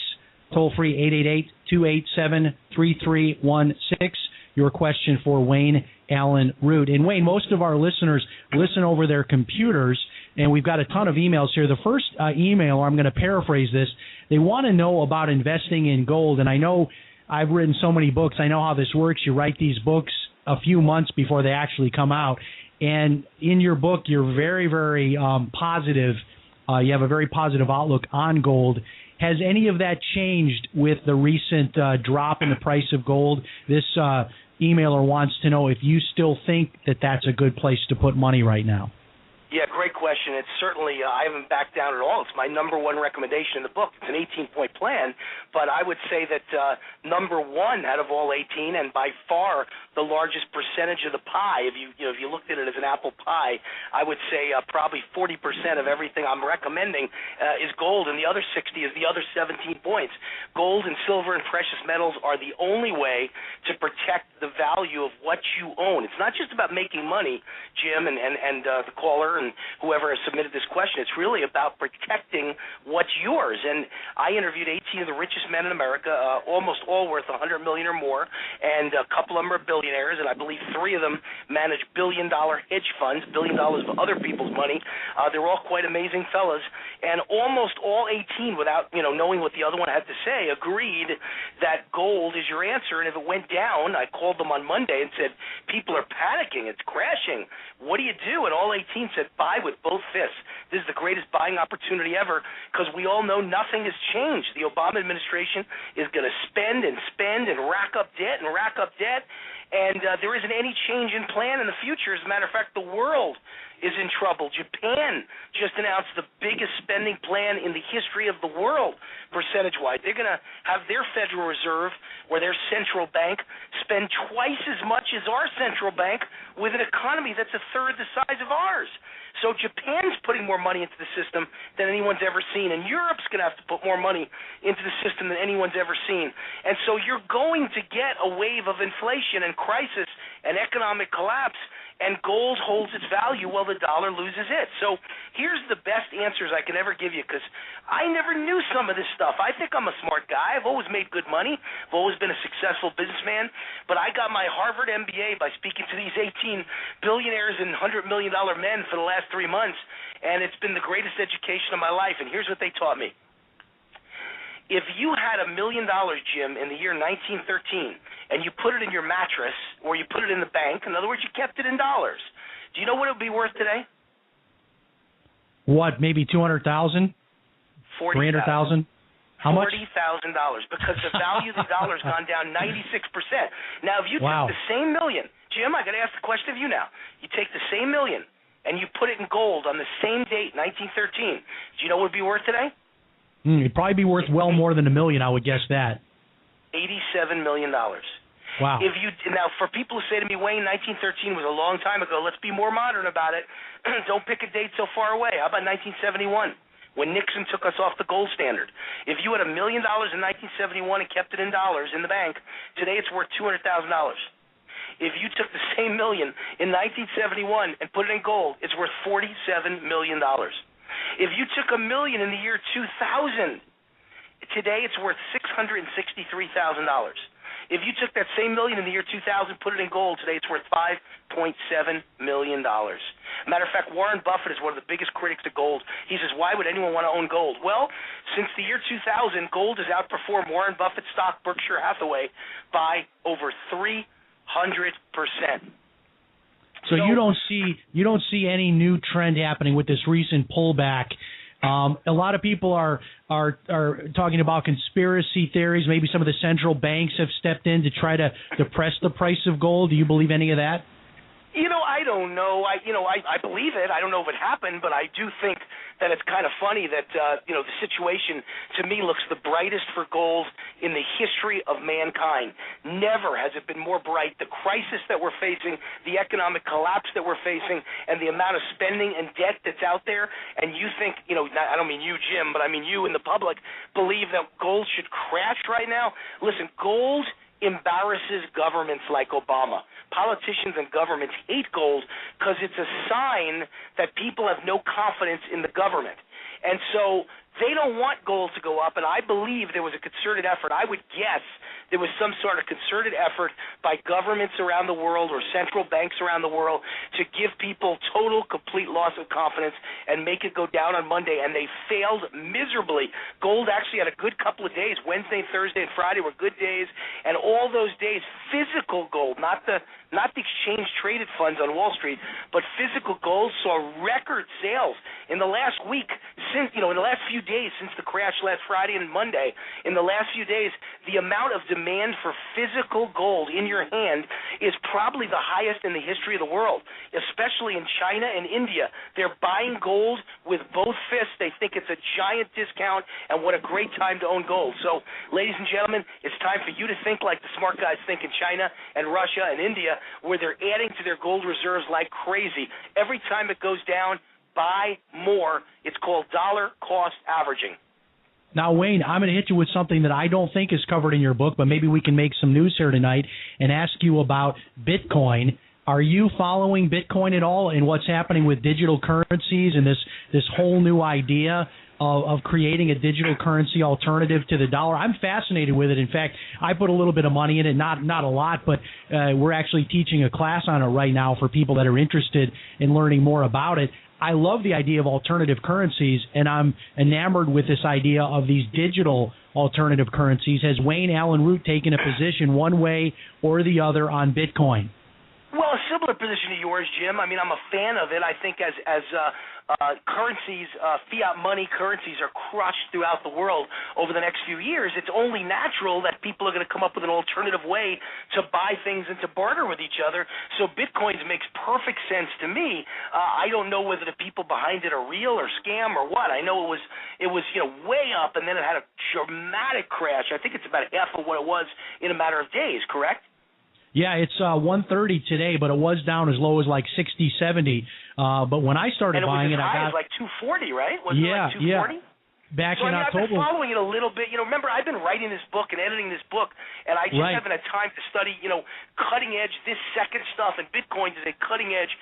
Toll-free 888-287-3316. Your question for Wayne Allyn Root. And Wayne, most of our listeners listen over their computers, and we've got a ton of emails here. The first email, I'm going to paraphrase this, they want to know about investing in gold. And I know I've written so many books. I know how this works. You write these books a few months before they actually come out. And in your book, you're very, very positive. You have a very positive outlook on gold. Has any of that changed with the recent drop in the price of gold? This emailer wants to know if you still think that that's a good place to put money right now. Yeah, great question. It's certainly, I haven't backed down at all. It's my number one recommendation in the book. It's an 18-point plan, but I would say that number one out of all 18, and by far the largest percentage of the pie, if you looked at it as an apple pie, I would say probably 40% of everything I'm recommending is gold, and the other 60 is the other 17 points. Gold and silver and precious metals are the only way to protect the value of what you own. It's not just about making money, Jim, and the caller and whoever has submitted this question. It's really about protecting what's yours. And I interviewed 18 of the richest men in America, almost all worth $100 million or more, and a couple of them are billionaires, and I believe 3 of them manage billion-dollar hedge funds, $1 billion of other people's money. They're all quite amazing fellas, and almost all 18, without knowing what the other one had to say, agreed that gold is your answer. And if it went down, I called them on Monday and said, people are panicking, it's crashing. What do you do? And all 18 said, buy with both fists. This is the greatest buying opportunity ever, because we all know nothing has changed. The Obama administration is going to spend and rack up debt, and there isn't any change in plan in the future. As a matter of fact, the world is in trouble. Japan just announced the biggest spending plan in the history of the world, percentage-wise. They're going to have their Federal Reserve, or their central bank, spend twice as much as our central bank with an economy that's a third the size of ours. So Japan's putting more money into the system than anyone's ever seen, and Europe's going to have to put more money into the system than anyone's ever seen. And so you're going to get a wave of inflation and crisis and economic collapse and gold holds its value while the dollar loses it. So here's the best answers I can ever give you, because I never knew some of this stuff. I think I'm a smart guy. I've always made good money. I've always been a successful businessman. But I got my Harvard MBA by speaking to these 18 billionaires and $100 million men for the last 3 months, and it's been the greatest education of my life. And here's what they taught me. If you had $1 million, Jim, in the year 1913, and you put it in your mattress or you put it in the bank, in other words, you kept it in dollars, do you know what it would be worth today? What, maybe 200,000? 300,000? How much? $40,000, because the value of the dollar's gone down 96%. Now, if you took the same million, Jim, I got to ask the question of you now. You take the same million and you put it in gold on the same date, 1913. Do you know what it would be worth today? It'd probably be worth well more than $1 million, I would guess that. $87 million. Wow. Now, for people who say to me, Wayne, 1913 was a long time ago, let's be more modern about it. Don't pick a date so far away. How about 1971, when Nixon took us off the gold standard? If you had $1 million in 1971 and kept it in dollars in the bank, today it's worth $200,000. If you took the same million in 1971 and put it in gold, it's worth $47 million. If you took $1 million in the year 2000, today it's worth $663,000. If you took that same million in the year 2000, put it in gold, today it's worth $5.7 million. Matter of fact, Warren Buffett is one of the biggest critics of gold. He says, why would anyone want to own gold? Well, since the year 2000, gold has outperformed Warren Buffett's stock, Berkshire Hathaway, by over 300%. So you don't see any new trend happening with this recent pullback. A lot of people are talking about conspiracy theories. Maybe some of the central banks have stepped in to try to depress the price of gold. Do you believe any of that? I don't know. I believe it. I don't know if it happened, but I do think that it's kind of funny that the situation to me looks the brightest for gold in the history of mankind. Never has it been more bright. The crisis that we're facing, the economic collapse that we're facing, and the amount of spending and debt that's out there. And you think, I don't mean you, Jim, but I mean you and the public believe that gold should crash right now. Listen, gold embarrasses governments like Obama. Politicians and governments hate gold because it's a sign that people have no confidence in the government. And so they don't want gold to go up, and I believe there was a concerted effort. I would guess there was some sort of concerted effort by governments around the world or central banks around the world to give people total, complete loss of confidence and make it go down on Monday, and they failed miserably. Gold actually had a good couple of days. Wednesday, Thursday, and Friday were good days, and all those days, physical gold, not the exchange-traded funds on Wall Street, but physical gold saw record sales in the last week, since in the last few days since the crash last Friday and Monday. In the last few days, the amount of demand for physical gold in your hand is probably the highest in the history of the world, especially in China and India. They're buying gold with both fists. They think it's a giant discount, and what a great time to own gold. So, ladies and gentlemen, it's time for you to think like the smart guys think in China and Russia and India, where they're adding to their gold reserves like crazy. Every time it goes down, buy more. It's called dollar cost averaging. Now, Wayne, I'm going to hit you with something that I don't think is covered in your book, but maybe we can make some news here tonight and ask you about Bitcoin. Are you following Bitcoin at all and what's happening with digital currencies and this whole new idea of creating a digital currency alternative to the dollar? I'm fascinated with it. In fact, I put a little bit of money in it, not a lot, but we're actually teaching a class on it right now for people that are interested in learning more about it. I love the idea of alternative currencies, and I'm enamored with this idea of these digital alternative currencies. Has Wayne Allyn Root taken a position one way or the other on Bitcoin? Well, a similar position to yours, Jim. I mean, I'm a fan of it. I think as currencies, fiat money currencies are crushed throughout the world over the next few years, it's only natural that people are going to come up with an alternative way to buy things and to barter with each other. So Bitcoins makes perfect sense to me. I don't know whether the people behind it are real or scam or what. I know it was way up, and then it had a dramatic crash. I think it's about half of what it was in a matter of days, correct? Yeah, it's 130 today, but it was down as low as like 60, 70. But when I started buying it, I got like 240, right? Wasn't it like 240? back in October. I've been following it a little bit. Remember, I've been writing this book and editing this book, and I just haven't had time to study, cutting edge, this second stuff, and Bitcoin is a cutting edge,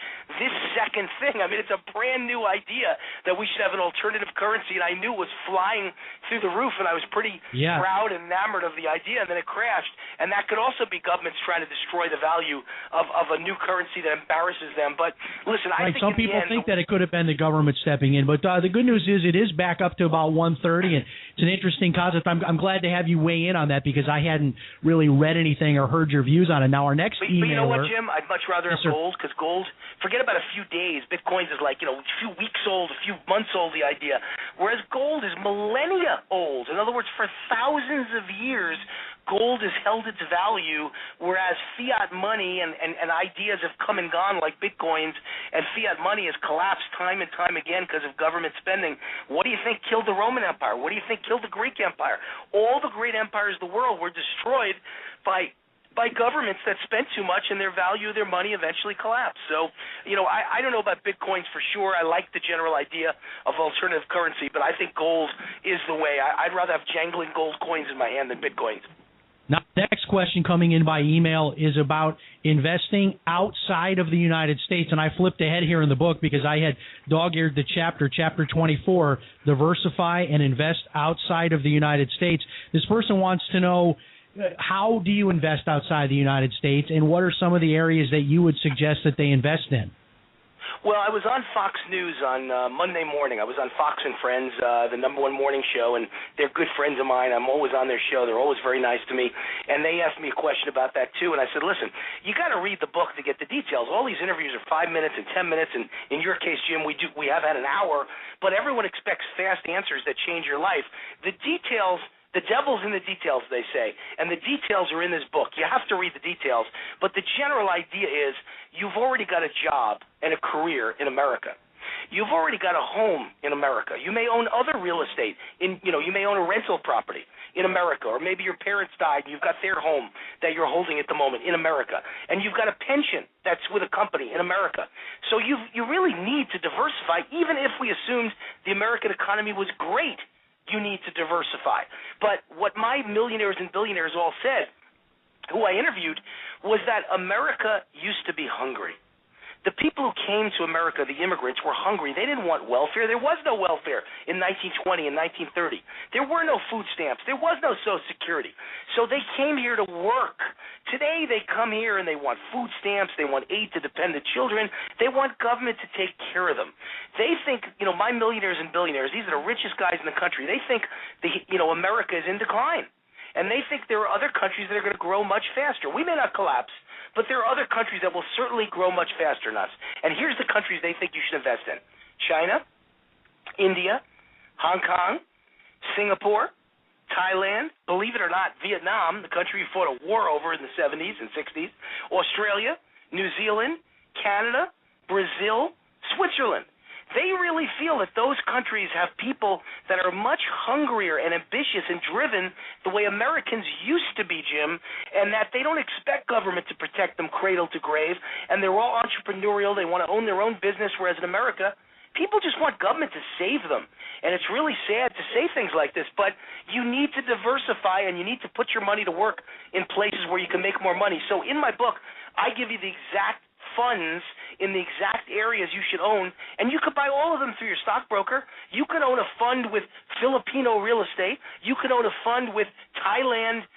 this second thing. I mean, it's a brand new idea that we should have an alternative currency, and I knew it was flying through the roof, and I was pretty proud and enamored of the idea, and then it crashed. And that could also be governments trying to destroy the value of a new currency that embarrasses them. But listen, I think some people think that it could have been the government stepping in, but the good news is it is back up to about 130, and it's an interesting concept. I'm glad to have you weigh in on that because I hadn't really read anything or heard your views on it. Now, our next emailer... But you know what, Jim? I'd much rather have gold, because gold, forget about a few days. Bitcoin is like, a few weeks old, a few months old, the idea. Whereas gold is millennia old. In other words, for thousands of years, gold has held its value, whereas fiat money and ideas have come and gone like Bitcoins, and fiat money has collapsed time and time again because of government spending. What do you think killed the Roman Empire? What do you think killed the Greek Empire? All the great empires of the world were destroyed by governments that spent too much, and their value of their money eventually collapsed. So, I don't know about Bitcoins for sure. I like the general idea of alternative currency, but I think gold is the way. I'd rather have jangling gold coins in my hand than Bitcoins. Now, the next question coming in by email is about investing outside of the United States, and I flipped ahead here in the book because I had dog-eared the chapter 24, Diversify and Invest Outside of the United States. This person wants to know, how do you invest outside the United States, and what are some of the areas that you would suggest that they invest in? Well, I was on Fox News on Monday morning. I was on Fox and Friends, the #1 morning show, and they're good friends of mine. I'm always on their show. They're always very nice to me. And they asked me a question about that, too. And I said, listen, you got to read the book to get the details. All these interviews are 5 minutes and 10 minutes, and in your case, Jim, we have had an hour. But everyone expects fast answers that change your life. The details... The devil's in the details, they say, and the details are in this book. You have to read the details, but the general idea is you've already got a job and a career in America. You've already got a home in America. You may own other real estate. You may own a rental property in America, or maybe your parents died and you've got their home that you're holding at the moment in America, and you've got a pension that's with a company in America. So you really need to diversify, even if we assumed the American economy was great. You need to diversify. But what my millionaires and billionaires all said, who I interviewed, was that America used to be hungry. The people who came to America, the immigrants, were hungry. They didn't want welfare. There was no welfare in 1920 and 1930. There were no food stamps. There was no Social Security. So they came here to work. Today they come here and they want food stamps. They want aid to dependent children. They want government to take care of them. They think, my millionaires and billionaires, these are the richest guys in the country. They think, America is in decline. And they think there are other countries that are going to grow much faster. We may not collapse, but there are other countries that will certainly grow much faster than us. And here's the countries they think you should invest in: China, India, Hong Kong, Singapore, Thailand, believe it or not, Vietnam, the country you fought a war over in the 70s and 60s, Australia, New Zealand, Canada, Brazil, Switzerland. They really feel that those countries have people that are much hungrier and ambitious and driven the way Americans used to be, Jim, and that they don't expect government to protect them cradle to grave, and they're all entrepreneurial. They want to own their own business, whereas in America, people just want government to save them. And it's really sad to say things like this, but you need to diversify and you need to put your money to work in places where you can make more money. So in my book, I give you the exact funds in the exact areas you should own, and you could buy all of them through your stockbroker. You could own a fund with Filipino real estate. You could own a fund with Thailand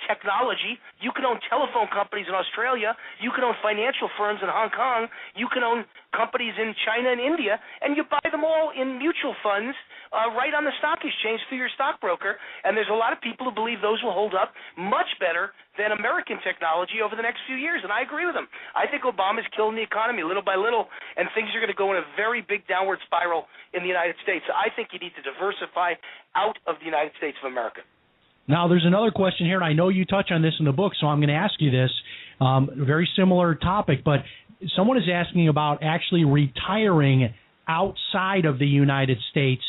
technology. You could own telephone companies in Australia. You could own financial firms in Hong Kong. You could own companies in China and India, and you buy them all in mutual funds right on the stock exchange through your stockbroker. And there's a lot of people who believe those will hold up much better than American technology over the next few years, and I agree with them. I think Obama's killing the economy little by little, and things are going to go in a very big downward spiral in the United States. So I think you need to diversify out of the United States of America. Now, there's another question here, and I know you touch on this in the book, so I'm going to ask you this. Very similar topic, but someone is asking about actually retiring outside of the United States.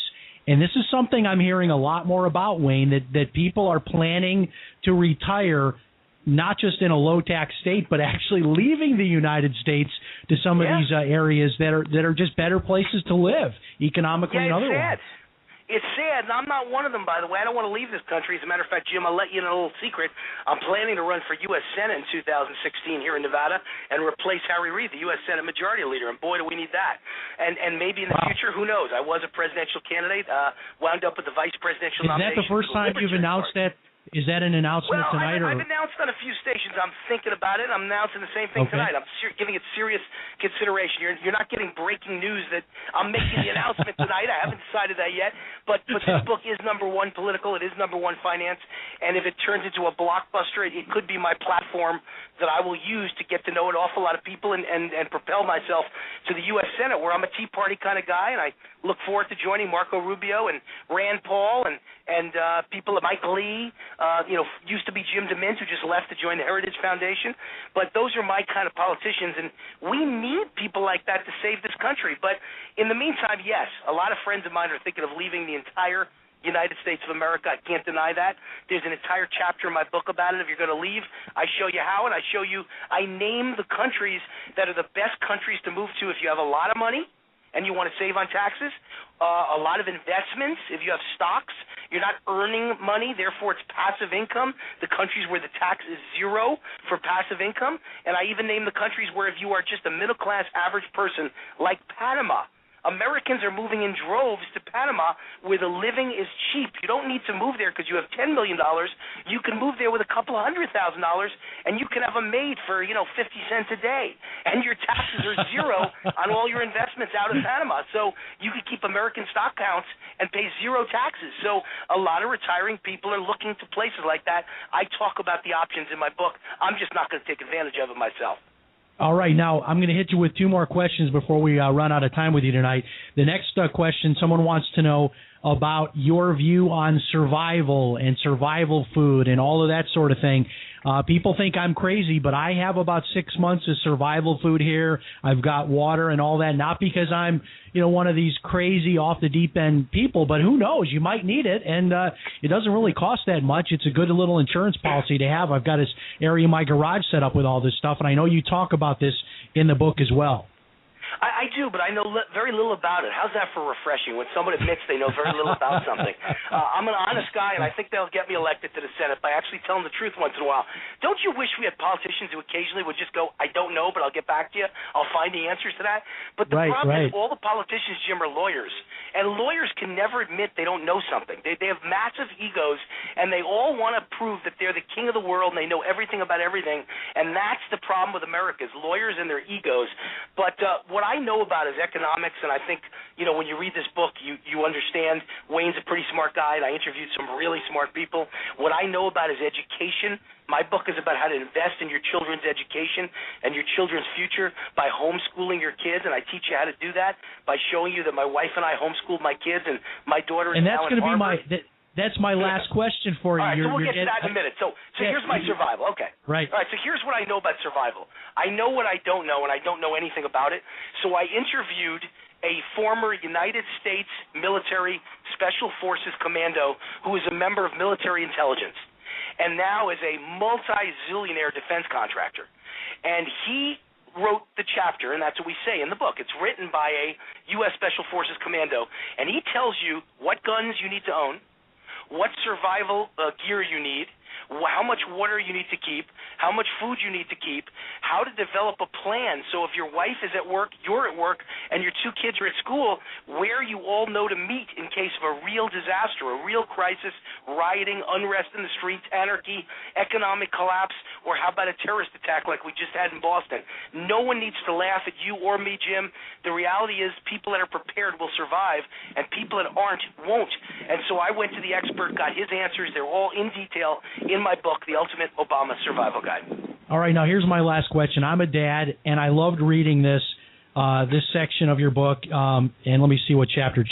And this is something I'm hearing a lot more about, Wayne, that people are planning to retire not just in a low-tax state, but actually leaving the United States to some of these areas that are just better places to live, economically and otherwise. Sad. It's sad, and I'm not one of them, by the way. I don't want to leave this country. As a matter of fact, Jim, I'll let you know a little secret. I'm planning to run for U.S. Senate in 2016 here in Nevada and replace Harry Reid, the U.S. Senate Majority Leader, and boy, do we need that. And maybe in the future, who knows? I was a presidential candidate, wound up with the vice presidential nomination. Is that the first time you've announced that? Is that an announcement tonight? I've announced on a few stations. I'm thinking about it. I'm announcing the same thing tonight. I'm giving it serious consideration. You're not getting breaking news that I'm making the announcement tonight. I haven't decided that yet. But this book is #1 political. It is #1 finance. And if it turns into a blockbuster, it could be my platform that I will use to get to know an awful lot of people and propel myself to the U.S. Senate, where I'm a Tea Party kind of guy, and I look forward to joining Marco Rubio and Rand Paul and people like Mike Lee, used to be Jim DeMint, who just left to join the Heritage Foundation. But those are my kind of politicians, and we need people like that to save this country. But in the meantime, yes, a lot of friends of mine are thinking of leaving the entire United States of America. I can't deny that. There's an entire chapter in my book about it. If you're going to leave, I show you how, and I name the countries that are the best countries to move to if you have a lot of money and you want to save on taxes, a lot of investments. If you have stocks, you're not earning money, therefore it's passive income. The countries where the tax is zero for passive income. And I even name the countries where if you are just a middle-class average person like Panama, Americans are moving in droves to Panama where the living is cheap. You don't need to move there because you have $10 million. You can move there with a couple of $100,000, and you can have a maid for 50 cents a day. And your taxes are zero on all your investments out of Panama. So you could keep American stock counts and pay zero taxes. So a lot of retiring people are looking to places like that. I talk about the options in my book. I'm just not going to take advantage of it myself. All right, now I'm going to hit you with 2 more questions before we run out of time with you tonight. The next question, someone wants to know about your view on survival and survival food and all of that sort of thing. People think I'm crazy, but I have about 6 months of survival food here. I've got water and all that, not because I'm, one of these crazy off the deep end people, but who knows? You might need it, and it doesn't really cost that much. It's a good little insurance policy to have. I've got this area in my garage set up with all this stuff, and I know you talk about this in the book as well. I do, but I know very little about it. How's that for refreshing when someone admits they know very little about something? I'm an honest guy, and I think they'll get me elected to the Senate by actually telling the truth once in a while. Don't you wish we had politicians who occasionally would just go, I don't know, but I'll get back to you. I'll find the answers to that. But the problem is all the politicians, Jim, are lawyers. And lawyers can never admit they don't know something. They have massive egos, and they all want to prove that they're the king of the world and they know everything about everything. And that's the problem with America is lawyers and their egos. But what I know about is economics, and I think, when you read this book, you understand Wayne's a pretty smart guy, and I interviewed some really smart people. What I know about is education. My book is about how to invest in your children's education and your children's future by homeschooling your kids, and I teach you how to do that by showing you that my wife and I homeschooled my kids, and my daughter is now in Harvard. That's my last question for you. All right, so we'll get to that in a minute. So here's my survival. Okay. Right. All right, so here's what I know about survival. I know what I don't know, and I don't know anything about it. So I interviewed a former United States military Special Forces commando who is a member of military intelligence and now is a multi-zillionaire defense contractor. And he wrote the chapter, and that's what we say in the book. It's written by a U.S. Special Forces commando, and he tells you what guns you need to own, what survival gear you need, how much water you need to keep, how much food you need to keep, how to develop a plan. So if your wife is at work, you're at work, and your 2 kids are at school, where you all know to meet in case of a real disaster, a real crisis, rioting, unrest in the streets, anarchy, economic collapse, or how about a terrorist attack like we just had in Boston. No one needs to laugh at you or me, Jim. The reality is people that are prepared will survive, and people that aren't won't. And so I went to the expert, got his answers. They're all in detail in my book, The Ultimate Obama Survival Guide. All right, now here's my last question. I'm a dad, and I loved reading this section of your book. And let me see what chapter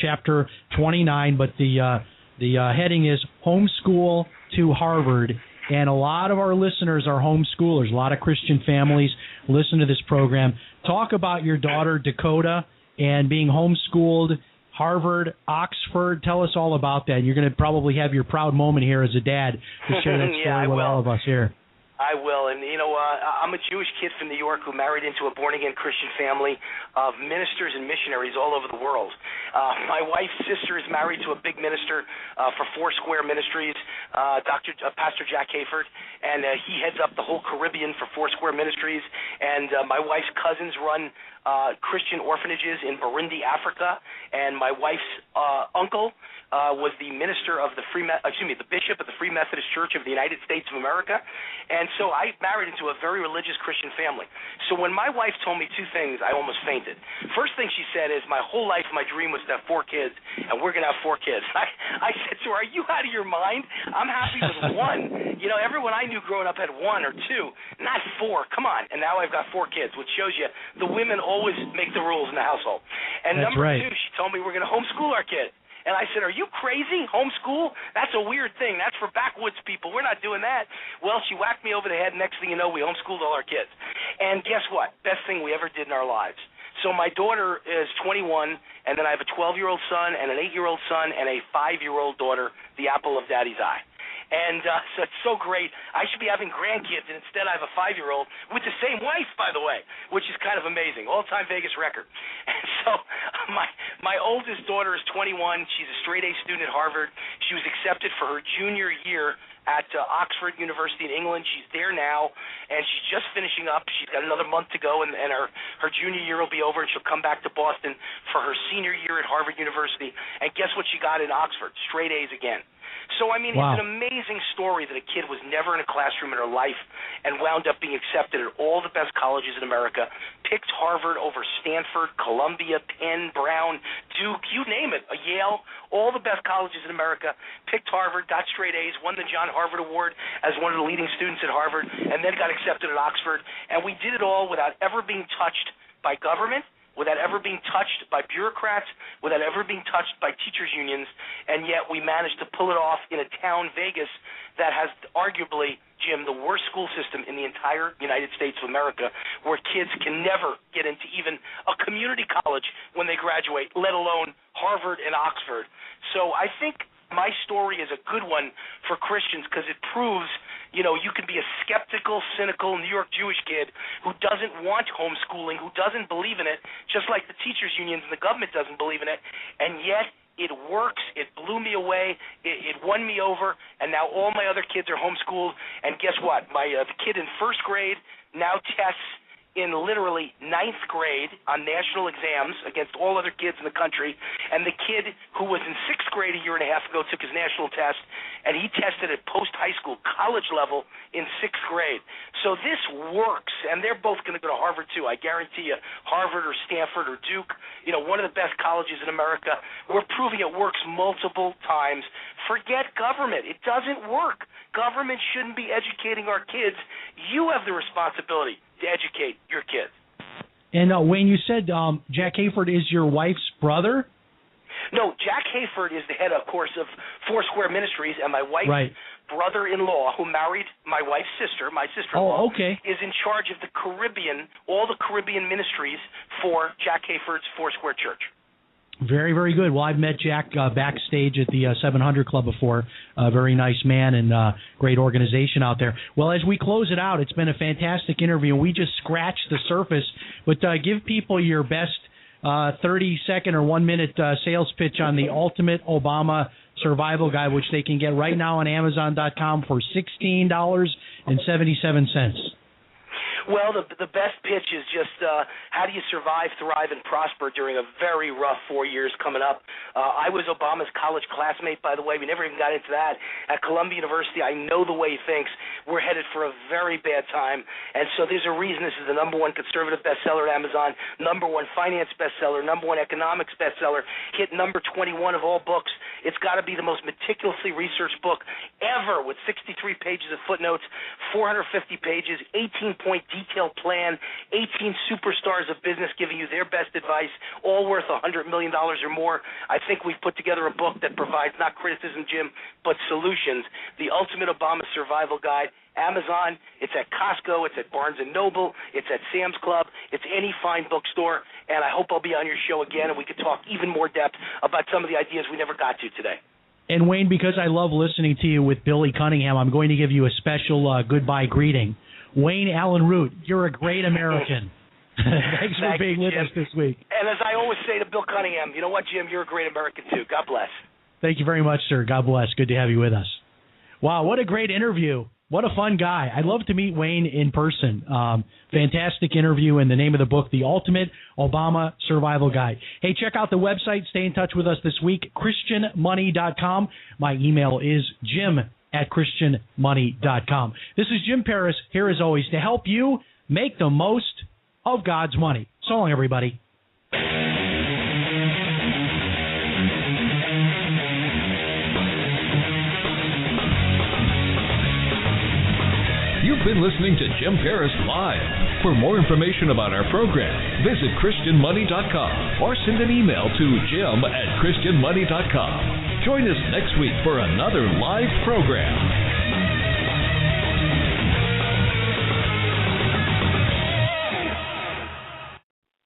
29. But the heading is Homeschool to Harvard. And a lot of our listeners are homeschoolers. A lot of Christian families listen to this program. Talk about your daughter Dakota and being homeschooled. Harvard, Oxford, tell us all about that. You're going to probably have your proud moment here as a dad to share that story with all of us here. I will, and I'm a Jewish kid from New York who married into a born-again Christian family of ministers and missionaries all over the world. My wife's sister is married to a big minister for Foursquare Ministries, Pastor Jack Hayford, and he heads up the whole Caribbean for Foursquare Ministries. And my wife's cousins run Christian orphanages in Burundi, Africa, and my wife's uncle was the minister of the bishop of the Free Methodist Church of the United States of America. And so I married into a very religious Christian family. So when my wife told me two things, I almost fainted. First thing she said is, my whole life my dream was to have 4 kids, and we're going to have 4 kids. I said to her, are you out of your mind? I'm happy with 1. You know, everyone I knew growing up had 1 or 2, not 4. Come on. And now I've got 4 kids, which shows you the women always make the rules in the household. And That's number right. 2, she told me we're going to homeschool our kid. And I said, are you crazy? Homeschool? That's a weird thing. That's for backwoods people. We're not doing that. Well, she whacked me over the head. Next thing you know, we homeschooled all our kids. And guess what? Best thing we ever did in our lives. So my daughter is 21, and then I have a 12-year-old son and an 8-year-old son and a 5-year-old daughter, the apple of Daddy's eye. And so it's so great. I should be having grandkids, and instead I have a 5-year-old with the same wife, by the way, which is kind of amazing. All-time Vegas record. And so my oldest daughter is 21. She's a straight-A student at Harvard. She was accepted for her junior year at Oxford University in England. She's there now, and she's just finishing up. She's got another month to go, and her junior year will be over, and she'll come back to Boston for her senior year at Harvard University. And guess what she got in Oxford? Straight A's again. So, I mean, Wow. It's an amazing story that a kid was never in a classroom in her life and wound up being accepted at all the best colleges in America, picked Harvard over Stanford, Columbia, Penn, Brown, Duke, you name it, Yale, all the best colleges in America, picked Harvard, got straight A's, won the John Harvard Award as one of the leading students at Harvard, and then got accepted at Oxford. And we did it all without ever being touched by government, without ever being touched by bureaucrats, without ever being touched by teachers' unions, and yet we managed to pull it off in a town, Vegas, that has arguably, Jim, the worst school system in the entire United States of America, where kids can never get into even a community college when they graduate, let alone Harvard and Oxford. So I think my story is a good one for Christians because it proves, you know, you can be a skeptical, cynical New York Jewish kid who doesn't want homeschooling, who doesn't believe in it, just like the teachers' unions and the government doesn't believe in it, and yet it works. It blew me away. It won me over, and now all my other kids are homeschooled. And guess what? The kid in first grade now tests in literally 9th grade on national exams against all other kids in the country, and the kid who was in 6th grade a year and a half ago took his national test, and he tested at post-high school, college level in 6th grade. So this works, and they're both going to go to Harvard too. I guarantee you, Harvard or Stanford or Duke, you know, one of the best colleges in America. We're proving it works multiple times. Forget government. It doesn't work. Government shouldn't be educating our kids. You have the responsibility to educate your kids. And Wayne, you said Jack Hayford is your wife's brother? No, Jack Hayford is the head, of course, of Foursquare Ministries, and my wife's Right. brother-in-law, who married my wife's sister, my sister-in-law, Oh, okay. is in charge of the Caribbean, all the Caribbean ministries for Jack Hayford's Foursquare Church. Very, very good. Well, I've met Jack backstage at the 700 Club before. Very nice man and great organization out there. Well, as we close it out, it's been a fantastic interview, and we just scratched the surface. But give people your best 30-second or 1-minute sales pitch on the Ultimate Obama Survival Guide, which they can get right now on Amazon.com for $16.77. Well, the best pitch is just how do you survive, thrive, and prosper during a very rough 4 years coming up. I was Obama's college classmate, by the way. We never even got into that. At Columbia University, I know the way he thinks. We're headed for a very bad time. And so there's a reason this is the #1 conservative bestseller at Amazon, #1 finance bestseller, #1 economics bestseller, hit number 21 of all books. It's got to be the most meticulously researched book ever with 63 pages of footnotes, 450 pages, 18-point detailed plan, 18 superstars of business giving you their best advice, all worth $100 million or more. I think we've put together a book that provides not criticism, Jim, but solutions. The Ultimate Obama Survival Guide. Amazon, it's at Costco, it's at Barnes & Noble, it's at Sam's Club, it's any fine bookstore, and I hope I'll be on your show again and we could talk even more depth about some of the ideas we never got to today. And Wayne, because I love listening to you with Billy Cunningham, I'm going to give you a special goodbye greeting. Wayne Allyn Root, you're a great American. Thanks for being with Jim. us this week. And as I always say to Bill Cunningham, you know what, Jim? You're a great American, too. God bless. Thank you very much, sir. God bless. Good to have you with us. Wow, what a great interview. What a fun guy. I'd love to meet Wayne in person. Fantastic interview, and the name of the book, The Ultimate Obama Survival Guide. Hey, check out the website. Stay in touch with us this week, christianmoney.com. My email is jim@christianmoney.com. This is Jim Paris, here as always, to help you make the most of God's money. So long, everybody. You've been listening to Jim Paris Live. For more information about our program, visit christianmoney.com or send an email to jim@christianmoney.com. Join us next week for another live program.